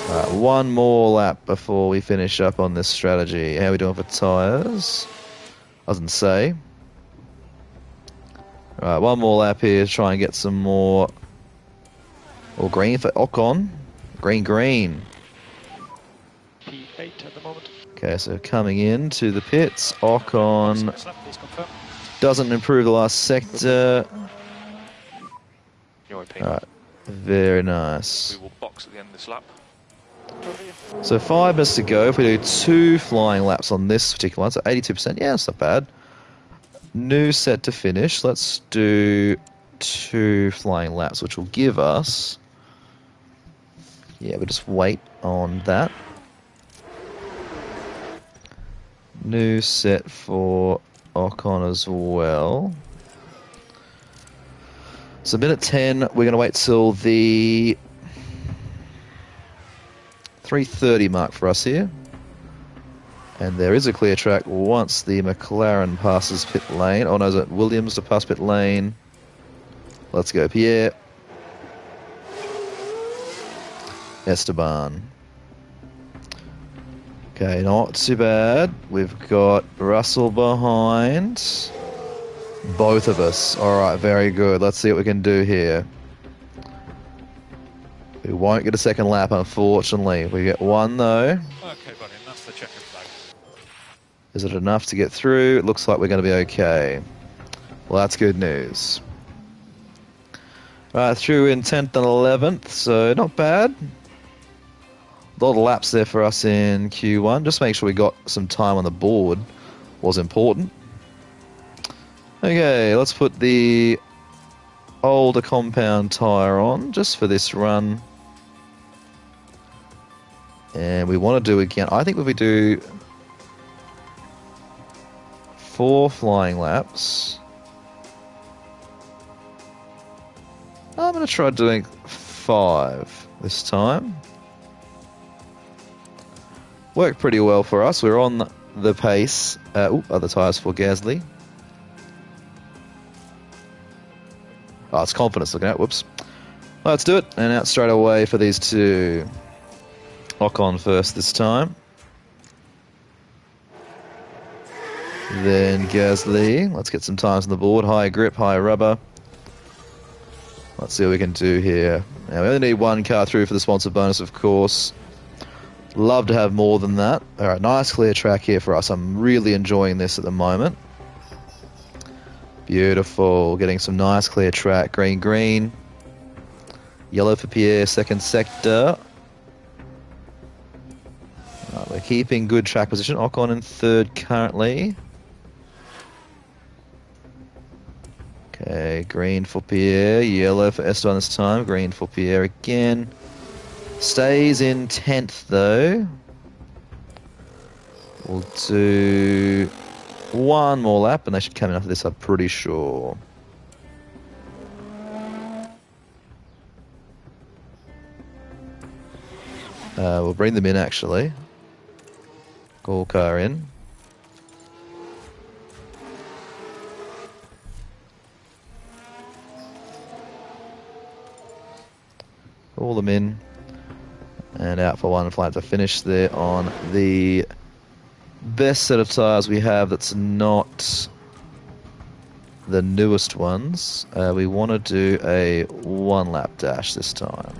Speaker 1: Alright, one more lap before we finish up on this strategy. How are we doing for tyres? Doesn't say. Alright, one more lap here to try and get some more. Or green for Ocon. Green, green.
Speaker 4: P8 at the moment.
Speaker 1: Okay, so coming into the pits, Ocon doesn't improve the last sector. Alright, very nice.
Speaker 3: We will box at the end of this lap.
Speaker 1: So 5 minutes to go. If we do 2 flying laps on this particular one, so 82%, yeah, that's not bad. New set to finish. Let's do 2 flying laps, which will give us... Yeah, we'll just wait on that. New set for Ocon as well. So minute 10, we're going to wait till the 3:30 mark for us here. And there is a clear track once the McLaren passes pit lane. Oh no, is it Williams to pass pit lane? Let's go, Pierre. Esteban. Okay, not too bad. We've got Russell behind. Both of us. Alright, very good. Let's see what we can do here. We won't get a second lap, unfortunately. We get one, though.
Speaker 4: Okay, buddy, and that's the checkered flag.
Speaker 1: Is it enough to get through? It looks like we're going to be okay. Well, that's good news. Right, through in 10th and 11th, so not bad. A lot of laps there for us in Q1. Just make sure we got some time on the board was important. Okay, let's put the older compound tyre on just for this run. And we want to do again. I think if we do 4 flying laps, I'm going to try doing 5 this time. Worked pretty well for us. We're on the pace. Other tyres for Gasly. Oh, it's confidence looking at. Whoops. Let's do it. And out straight away for these two. Ocon first this time. Then Gasly. Let's get some times on the board. High grip, high rubber. Let's see what we can do here. Now, we only need 1 car through for the sponsor bonus, of course. Love to have more than that. Alright, nice clear track here for us. I'm really enjoying this at the moment. Beautiful. Getting some nice clear track. Green, green. Yellow for Pierre, second sector. We're keeping good track position. Ocon in third currently. Okay, green for Pierre, yellow for Esteban this time, green for Pierre again. Stays in 10th though. We'll do one more lap and they should come in after this, I'm pretty sure. We'll bring them in actually. Call car in. Call them in. And out for one flat to finish there on the best set of tyres we have that's not the newest ones. We want to do a one lap dash this time.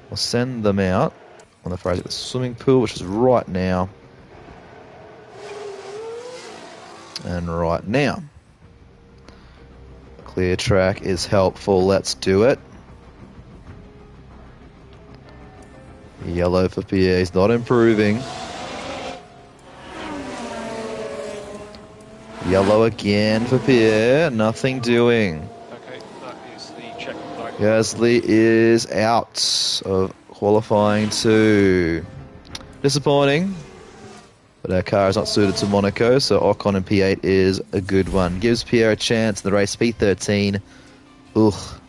Speaker 1: We'll send them out on the phrase at the swimming pool, which is right now. And right now. Clear track is helpful. Let's do it. Yellow for Pierre. He's not improving. Yellow again for Pierre. Nothing doing.
Speaker 3: Okay, that is the check light.
Speaker 1: Gasly is out of qualifying 2. Disappointing. But our car is not suited to Monaco, so Ocon in P8 is a good one. Gives Pierre a chance in the race. P13. Ugh.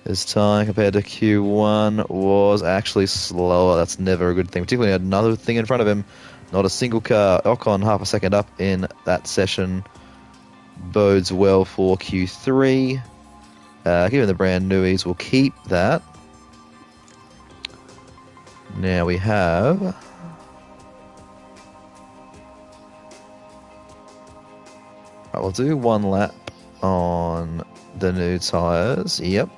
Speaker 1: His time compared to Q1 was actually slower. That's never a good thing. Particularly another thing in front of him. Not a single car. Ocon half a second up in that session. Bodes well for Q3. Given the brand newies, we'll keep that. Now we have... Right, we'll do one lap on the new tyres. Yep.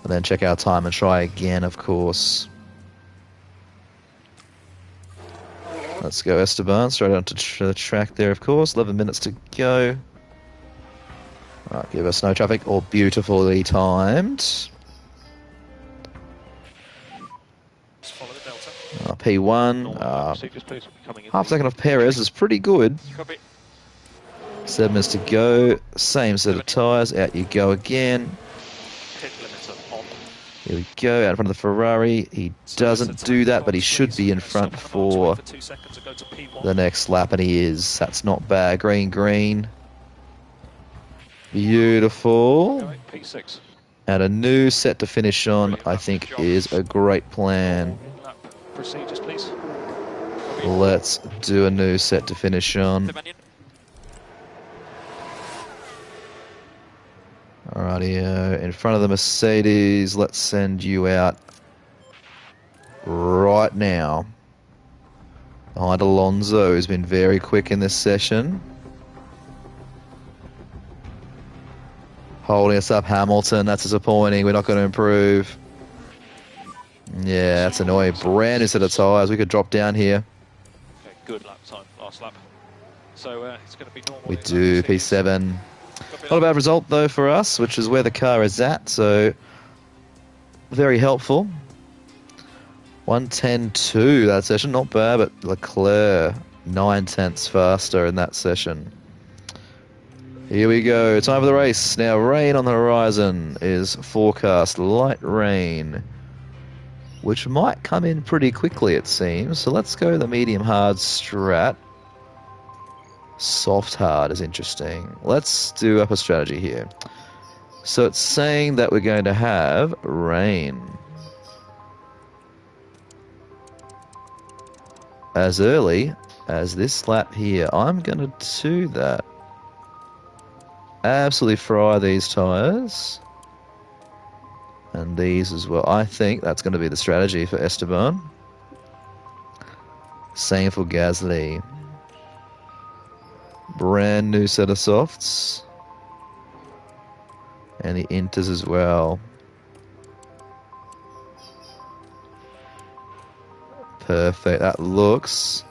Speaker 1: And then check our time and try again, of course. Let's go Esteban, straight onto the track there, of course. 11 minutes to go. Right, give us no traffic, all beautifully timed.
Speaker 4: Just follow the delta.
Speaker 1: P1,
Speaker 3: Procedures, please. Coming in.
Speaker 1: half second off Perez is pretty good.
Speaker 3: Copy.
Speaker 1: 7 minutes to go, same set of tyres, out you go again.
Speaker 3: Pit limiter on.
Speaker 1: Here we go, out in front of the Ferrari. He doesn't do that, but he should be in front for
Speaker 4: 2 seconds to go to P1.
Speaker 1: the next lap, and he is. That's not bad. Green, green. Beautiful.
Speaker 3: Going P6.
Speaker 1: And a new set to finish on, I think, is a great plan.
Speaker 3: Lap procedures, please.
Speaker 1: Let's do a new set to finish on. Alrighty, in front of the Mercedes, let's send you out right now. Behind Alonso, who's been very quick in this session. Holding us up, Hamilton, that's disappointing. We're not going to improve. Yeah, that's annoying. Brand new set of tyres. We could drop down here.
Speaker 3: Okay, good lap time, last lap. So it's going to be normal.
Speaker 1: We do P7. Not a bad result though for us, which is where the car is at, so very helpful. 1:10.2 that session, not bad, but Leclerc 9 tenths faster in that session. Here we go, time for the race. Now rain on the horizon is forecast, light rain, which might come in pretty quickly it seems. So let's go the medium hard strat. Soft hard is interesting. Let's do up a strategy here. So it's saying that we're going to have rain as early as this lap here. I'm going to do that. Absolutely fry these tyres. And these as well. I think that's going to be the strategy for Esteban. Same for Gasly. Brand new set of softs. And the inters as well. Perfect. That looks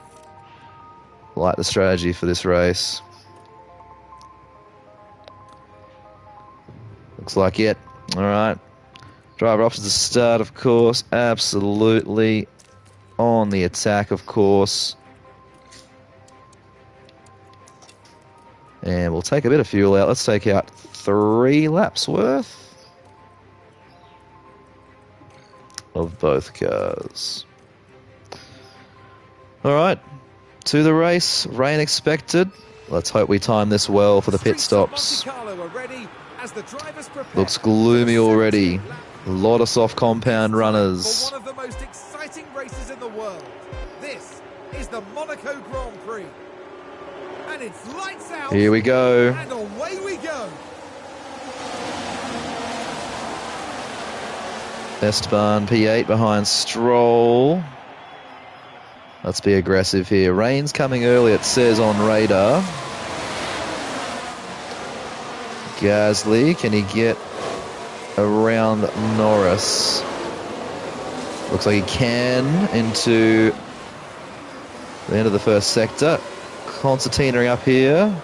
Speaker 1: Like the strategy for this race. Looks like it. All right. Driver options to start, of course. Absolutely on the attack, of course. And we'll take a bit of fuel out. Let's take out 3 laps worth of both cars. All right. To the race. Rain expected. Let's hope we time this well for the pit stops. Looks gloomy already. A lot of soft compound runners.
Speaker 2: For one of the most exciting races in the world. This is the Monaco Grand Prix. And it's lights out.
Speaker 1: Here we go.
Speaker 2: And away we go.
Speaker 1: Esteban P8 behind Stroll. Let's be aggressive here. Rain's coming early, it says on radar. Gasly, can he get around Norris? Looks like he can into the end of the first sector. Concertina up here.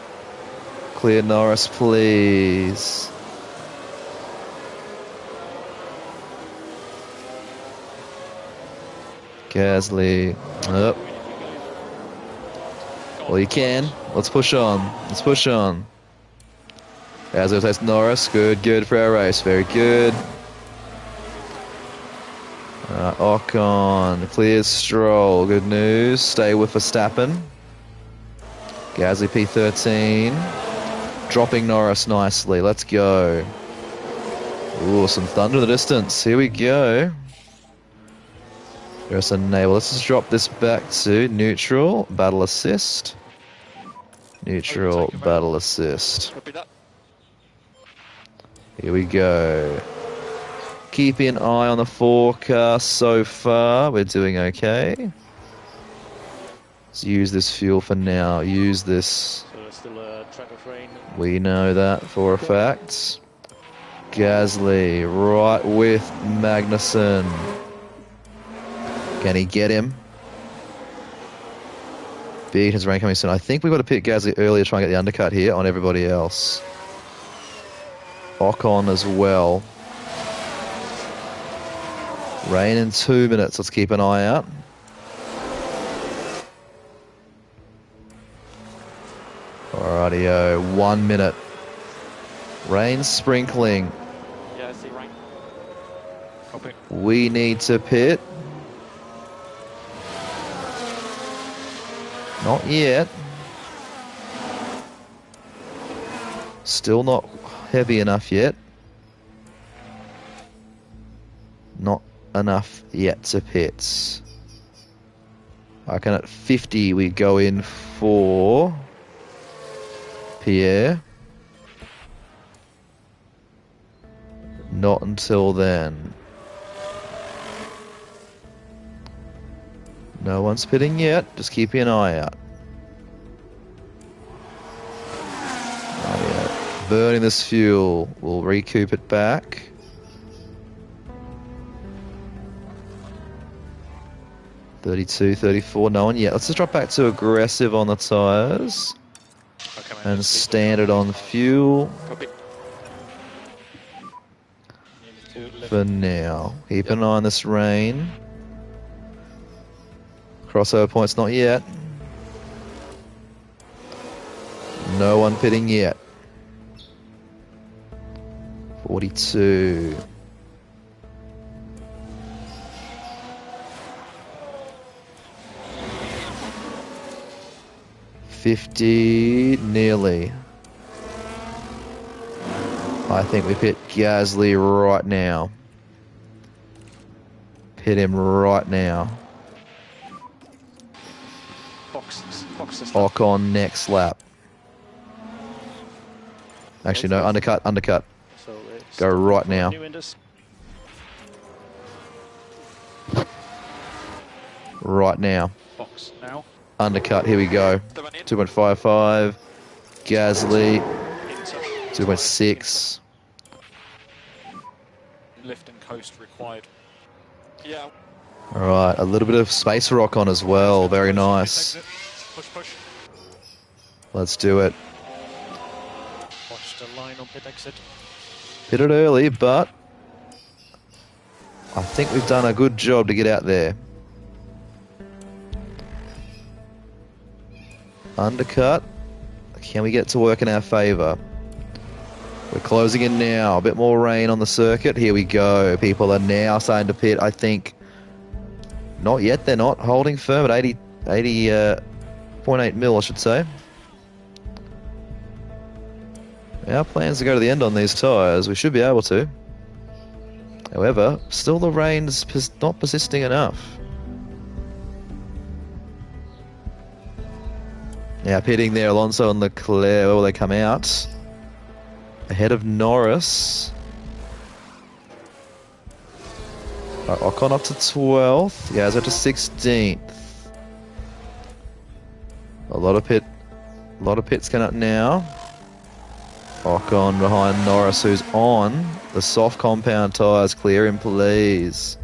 Speaker 1: Clear Norris, please. Gasly. Oh. Well, you can. Let's push on. Let's push on. Gasly takes Norris. Good for our race. Very good. Ocon clears Stroll. Good news. Stay with Verstappen. Gasly P13. Dropping Norris nicely. Let's go. Ooh, some thunder in the distance. Here we go. There's a enable. Let's just drop this back to neutral. Battle assist. Neutral, battle assist. Here we go. Keeping an eye on the forecast so far. We're doing okay. Let's use this fuel for now. Use this.
Speaker 4: So there's still a track of rain.
Speaker 1: We know that for a fact. Gasly right with Magnussen. Can he get him? Big has rain coming soon. I think we've got to pick Gasly earlier to try and get the undercut here on everybody else. Ocon as well. Rain in 2 minutes. Let's keep an eye out. Alrighty-o. 1 minute. Rain sprinkling.
Speaker 3: Yeah, I see rain. Copy.
Speaker 1: We need to pit. Not yet. Still not heavy enough yet. Not enough yet to pit. I reckon at 50 we go in for Pierre. Not until then. No one's pitting yet. Just keep an eye out. Oh, yeah. Burning this fuel. We'll recoup it back. $32, $34. No one yet. Let's just drop back to aggressive on the tyres.
Speaker 3: Okay, man,
Speaker 1: And standard on fuel
Speaker 3: Copy.
Speaker 1: for now. Keep an eye on this rain. Crossover points not yet. No one pitting yet. 42. $50 nearly. I think we pit Gasly right now. Pit him right now.
Speaker 3: Boxes.
Speaker 1: Ocon next lap. Actually, no, undercut.
Speaker 4: So it's
Speaker 1: Go right now.
Speaker 4: new Indus.
Speaker 1: Right now.
Speaker 4: Box now.
Speaker 1: Undercut, here we go. 2.55. Gasly, 2.6.
Speaker 3: Lift and coast required. Yeah.
Speaker 1: Alright, a little bit of space rock on as well. Very nice.
Speaker 4: Push.
Speaker 1: Let's do it.
Speaker 4: Watch the line on pit exit.
Speaker 1: Hit it early, but I think we've done a good job to get out there. Undercut. Can we get to work in our favour? We're closing in now. A bit more rain on the circuit. Here we go. People are now starting to pit, I think. Not yet, they're not. Holding firm at 80.8 mil, I should say. Our plans to go to the end on these tyres. We should be able to. However, still the rain's not persisting enough. Now pitting there, Alonso and Leclerc. Where will they come out? Ahead of Norris. Ocon up to 12th. Yeah, it's up to 16th. A lot of pits coming up now. Ocon behind Norris, who's on the soft compound tyres. Clear him, please.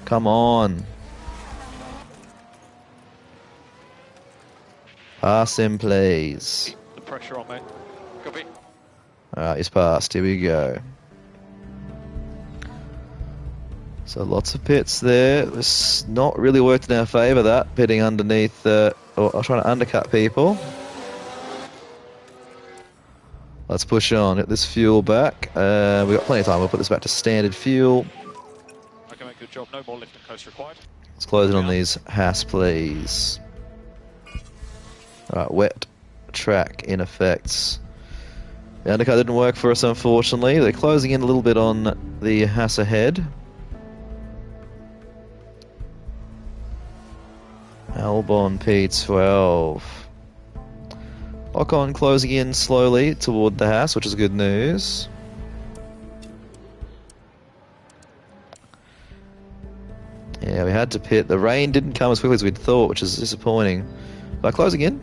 Speaker 1: Come on. Pass him, please.
Speaker 3: Keep the pressure on, mate. Copy.
Speaker 1: Alright, he's passed. Here we go. So lots of pits there. It's not really worked in our favour, that. Pitting underneath, or trying to undercut people. Let's push on. Get this fuel back. We've got plenty of time. We'll put this back to standard fuel.
Speaker 3: Okay, mate, good job. No more lift and coast required.
Speaker 1: Let's close it on these Haas, please. Alright, wet track in effect. The undercut didn't work for us, unfortunately. They're closing in a little bit on the Haas ahead. Albon P12. Ocon closing in slowly toward the Haas, which is good news. Yeah, we had to pit. The rain didn't come as quickly as we'd thought, which is disappointing. But closing in.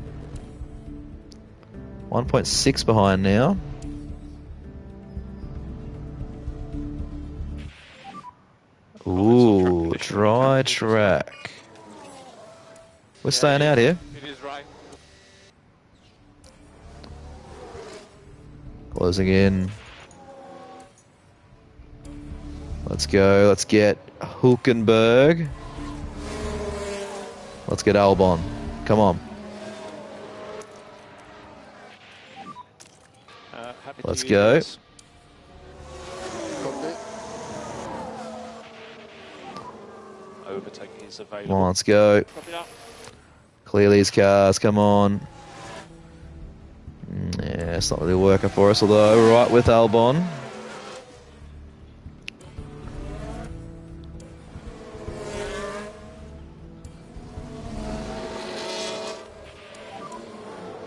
Speaker 1: 1.6 behind now. Ooh, dry track. We're staying out here.
Speaker 3: It is right.
Speaker 1: Closing in. Let's go. Let's get Hulkenberg. Let's get Albon. Come on. Let's go.
Speaker 3: Overtaking is
Speaker 1: Come
Speaker 3: available.
Speaker 1: on, let's go.
Speaker 3: Copy that.
Speaker 1: Clear these cars. Come on. Yeah, it's not really working for us, although right with Albon.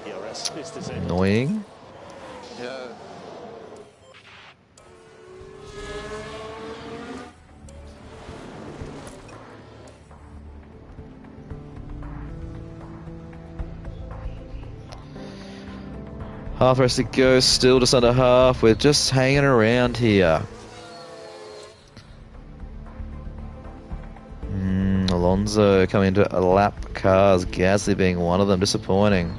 Speaker 4: DRS is disabled.
Speaker 1: Annoying.
Speaker 5: Yeah.
Speaker 1: Half rest to go, still just under half. We're just hanging around here. Alonso coming into a lap cars, Gasly being one of them, disappointing.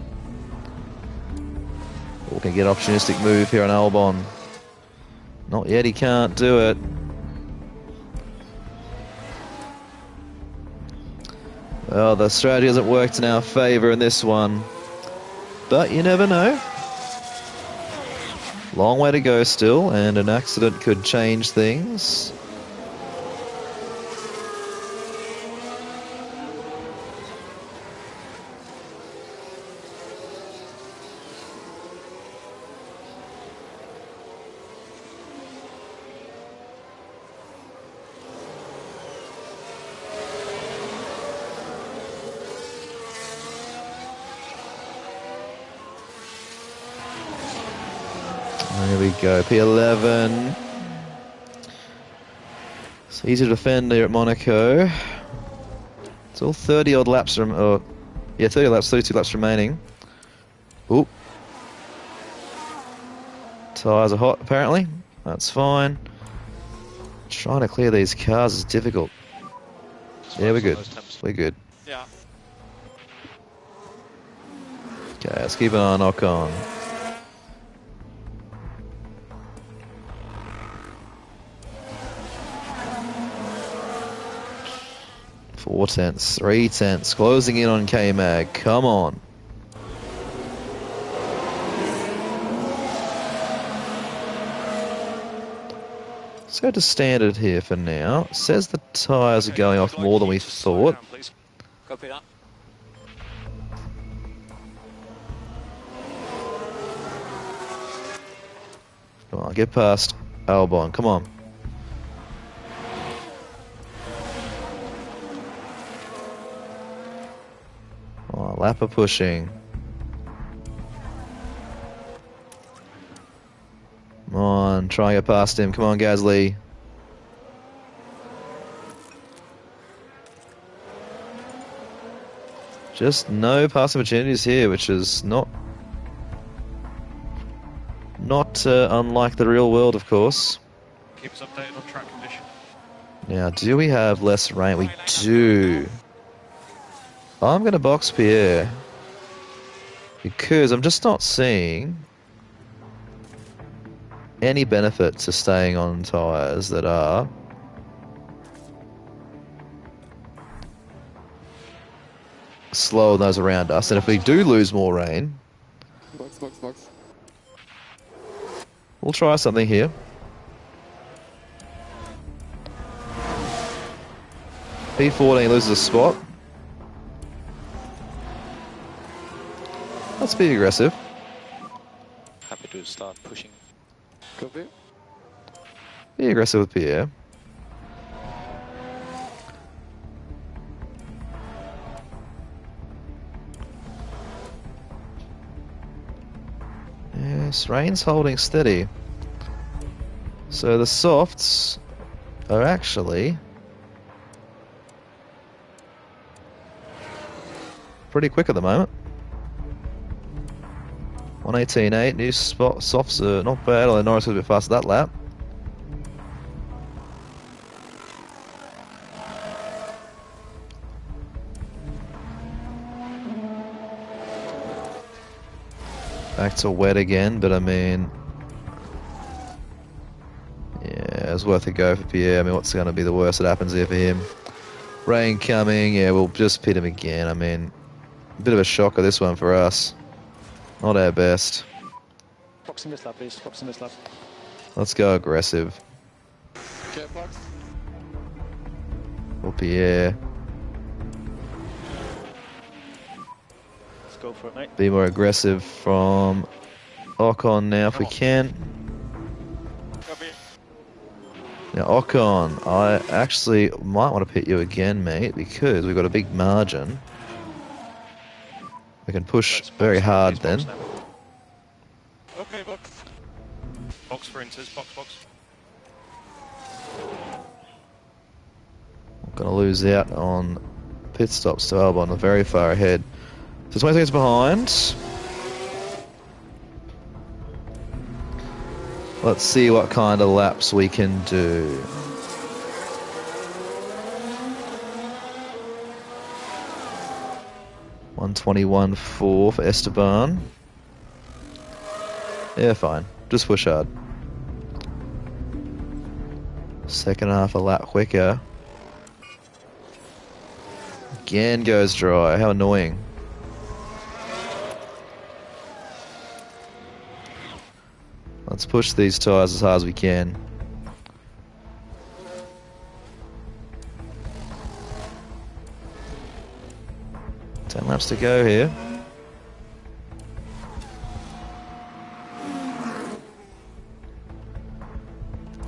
Speaker 1: We can get an opportunistic move here on Albon. Not yet, he can't do it. Well, the strategy hasn't worked in our favour in this one. But you never know. Long way to go still, and an accident could change things. There we go, P11. It's easy to defend here at Monaco. It's all 30 odd laps, 30 laps, 32 laps remaining. Oop. Tyres are hot, apparently. That's fine. Trying to clear these cars is difficult. Yeah, we're good. We're good.
Speaker 3: Yeah.
Speaker 1: Okay, Okay, let's keep an eye on Ocon. Four tenths, 3 tenths, closing in on K-Mag. Come on. Let's go to standard here for now. It says the tyres are going off more than we thought.
Speaker 3: Copy that.
Speaker 1: Come on, get past Albon. Come on. Oh, Lapper pushing. Come on, try and get past him. Come on, Gasly. Just no passing opportunities here, which is not unlike the real world, of course.
Speaker 4: Keep us updated on track condition.
Speaker 1: Now, do we have less rain? We do. I'm going to box Pierre because I'm just not seeing any benefit to staying on tyres that are slower than those around us. And if we do lose more rain,
Speaker 5: Box.
Speaker 1: we'll try something here. P14 loses a spot. Let's be aggressive.
Speaker 3: Happy to start pushing.
Speaker 5: Copy.
Speaker 1: Be aggressive with Pierre. Yes, rain's holding steady. So the softs are actually pretty quick at the moment. 118.8, new spot, softs are not bad, although Norris was a bit fast that lap. Back to wet again, but I mean, yeah, it's worth a go for Pierre. I mean, what's going to be the worst that happens here for him? Rain coming, yeah, we'll just pit him again. I mean, a bit of a shocker this one for us. Not our best.
Speaker 4: Boxing this lap, please. Boxing this lap.
Speaker 1: Let's go aggressive.
Speaker 5: Okay, box.
Speaker 1: For Pierre.
Speaker 4: Let's go for it, mate.
Speaker 1: Be more aggressive from Ocon now if we can.
Speaker 4: Copy.
Speaker 1: Now, Ocon, I actually might want to pit you again, mate, because we've got a big margin. We can push very hard then.
Speaker 4: Okay, box. Box for inters, box.
Speaker 1: I'm going to lose out on pit stops to Albon, they're very far ahead. So 20 seconds behind. Let's see what kind of laps we can do. .121.4 for Esteban. Yeah, fine. Just push hard. Second half a lap quicker. Again goes dry. How annoying. Let's push these tyres as hard as we can. Ten laps to go here.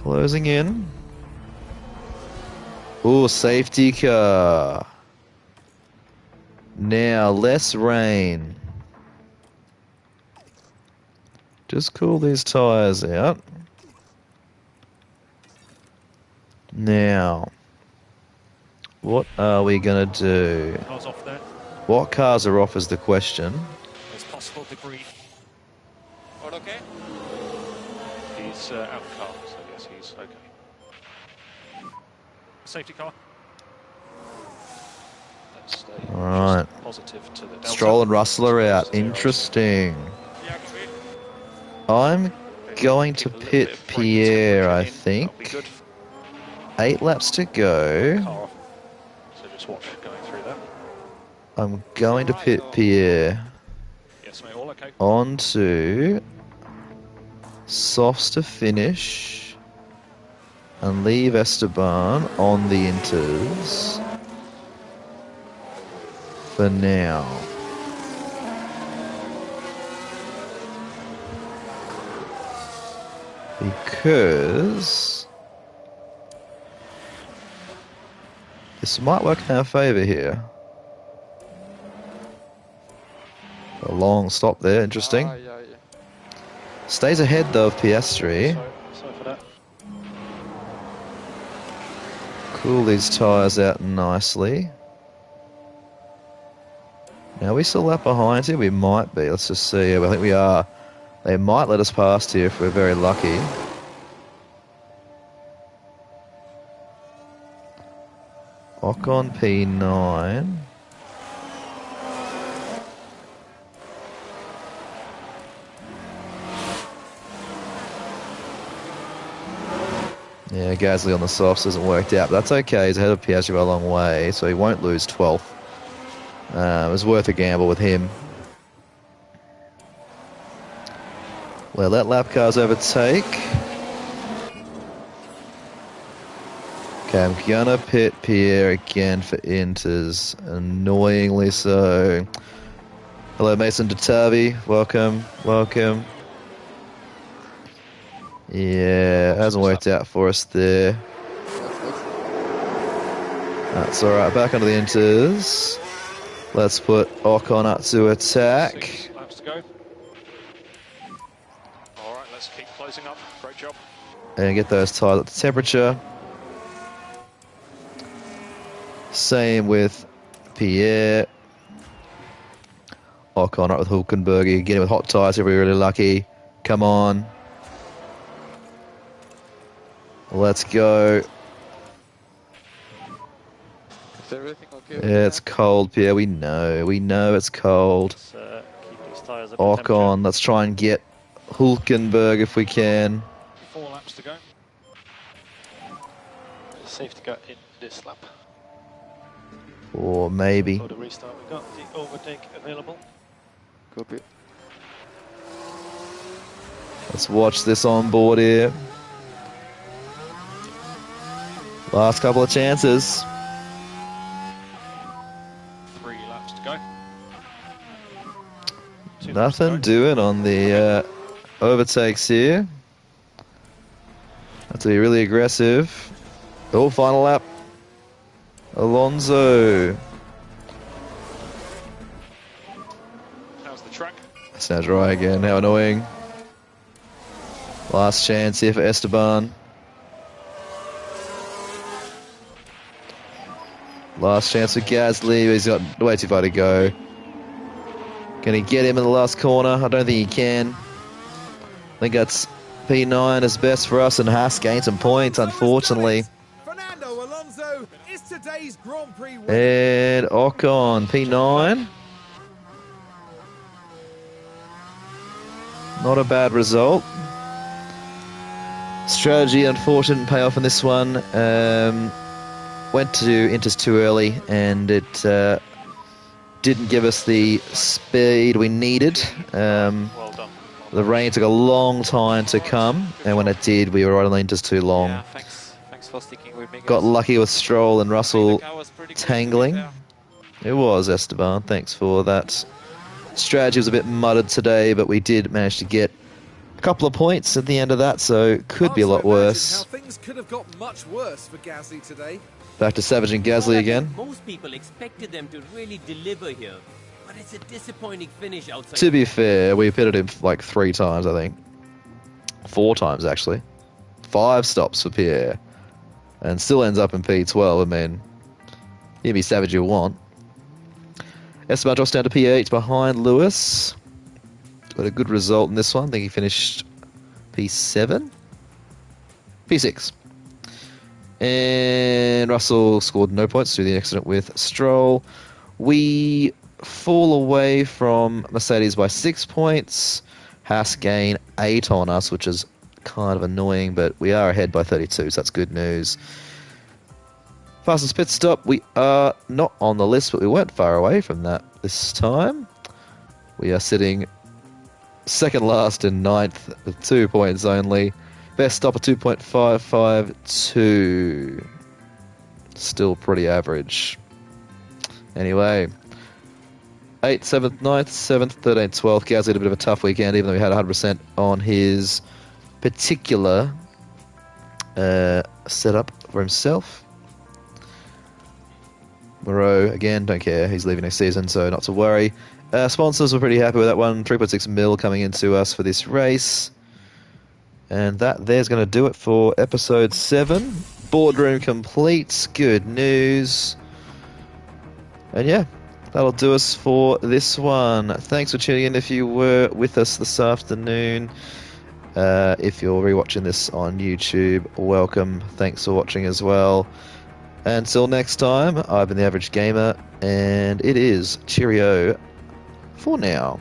Speaker 1: Closing in. Ooh, safety car. Now, less rain. Just cool these tyres out. Now, what are we going to do?
Speaker 4: Cars off there.
Speaker 1: What cars are off is the question.
Speaker 4: There's possible debris.
Speaker 3: All okay?
Speaker 4: He's out of car, so yes, he's okay. Safety car.
Speaker 3: Let's stay.
Speaker 1: All right.
Speaker 4: Positive positive to the delta.
Speaker 1: Stroll and Russell are out.
Speaker 4: So they are
Speaker 1: Interesting.
Speaker 3: Yeah, actually,
Speaker 1: I'm going to
Speaker 3: keep a little
Speaker 1: pit
Speaker 3: bit of brake
Speaker 1: Pierre, I
Speaker 3: temperature in. That'll be
Speaker 1: think.
Speaker 3: good.
Speaker 1: 8 laps to go.
Speaker 4: car off. So just watch going through that.
Speaker 1: I'm going to pit Pierre.
Speaker 4: Yes, mate, all okay.
Speaker 1: Onto softs to finish and leave Esteban on the inters for now. Because this might work in our favour here. A long stop there, interesting. Stays ahead though of Piastri.
Speaker 4: Sorry for that.
Speaker 1: Cool these tyres out nicely. Now we still lap behind here? We might be. Let's just see. I think we are. They might let us past here if we're very lucky. Ocon P9. Yeah, Gasly on the softs hasn't worked out, but that's okay. He's ahead of Piastri by a long way, so he won't lose 12th. It was worth a gamble with him. Well, let lap cars overtake. Okay, I'm gonna pit Pierre again for inters, annoyingly so. Hello, Mason Datavi. Welcome, welcome. Yeah, it hasn't worked out for us there. That's alright, back onto the inters. Let's put Ocon up to attack.
Speaker 4: 6 laps to go. Alright, let's keep closing up. Great job.
Speaker 1: And get those tyres up to temperature. Same with Pierre. Ocon up with Hulkenberg. Getting with hot tyres if we're really lucky. Come on. Let's go.
Speaker 5: Is everything okay?
Speaker 1: Yeah, it's cold, Pierre. We know. We know it's cold.
Speaker 4: Let's keep these tyres up.
Speaker 1: Ocon, let's try and get Hulkenberg if we can.
Speaker 4: 4 laps to go. Safety car in this lap.
Speaker 1: Or maybe.
Speaker 4: For the restart, we got the overtake available.
Speaker 5: Copy.
Speaker 1: Let's watch this on board here. Last couple of chances.
Speaker 4: 3 laps to go. 2 laps to
Speaker 1: Nothing
Speaker 4: go.
Speaker 1: doing on the overtakes here. Have to be really aggressive. Oh, final lap. Alonso.
Speaker 4: How's the track?
Speaker 1: Sounds right again. How annoying. Last chance here for Esteban. Last chance for Gasly. He's got way too far to go. Can he get him in the last corner? I don't think he can. I think that's P9 is best for us, and Haas gained some points, unfortunately.
Speaker 2: Fernando Alonso is today's Grand Prix winner.
Speaker 1: And Ocon, P9. Not a bad result. Strategy, unfortunate payoff in this one. Went to Inters too early, and it didn't give us the speed we needed.
Speaker 4: Well done.
Speaker 1: The rain took a long time to come, and when it did, we were right on the Inters too long.
Speaker 3: Yeah, thanks for sticking with me, guys.
Speaker 1: Got lucky with Stroll and Russell
Speaker 3: The car was pretty good, to be
Speaker 1: tangling.
Speaker 3: fair.
Speaker 1: It was, Esteban. Thanks for that. Strategy was a bit muddled today, but we did manage to get a couple of points at the end of that, so it could be a lot worse.
Speaker 2: How things could have got much worse for Gasly today.
Speaker 1: Back to Savage and Gasly again.
Speaker 6: Most people expected them to really deliver here, but it's a disappointing finish outside.
Speaker 1: To be fair, we pitted him like 3 times, I think. 4 times, actually. 5 stops for Pierre. And still ends up in P12. I mean, you can be Savage you want. Esteban drops down to P8 behind Lewis. Got a good result in this one. I think he finished P7? P6. And Russell scored no points through the accident with Stroll. We fall away from Mercedes by 6 points. Haas gain 8 on us, which is kind of annoying, but we are ahead by 32, so that's good news. Fastest pit stop, we are not on the list, but we weren't far away from that this time. We are sitting second last in 9th with 2 points only. Best stop of 2.552. Still pretty average. Anyway, 8th, 7th, 9th, 7th, 13th, 12th. Gaz had a bit of a tough weekend, even though he had 100% on his particular setup for himself. Moreau, again, don't care. He's leaving next season, so not to worry. Sponsors were pretty happy with that one. 3.6 mil coming into us for this race. And that there's going to do it for episode 7. Boardroom complete. Good news. And yeah, that'll do us for this one. Thanks for tuning in if you were with us this afternoon. If you're rewatching this on YouTube, welcome. Thanks for watching as well. Until next time, I've been the Average Gamer, and it is cheerio for now.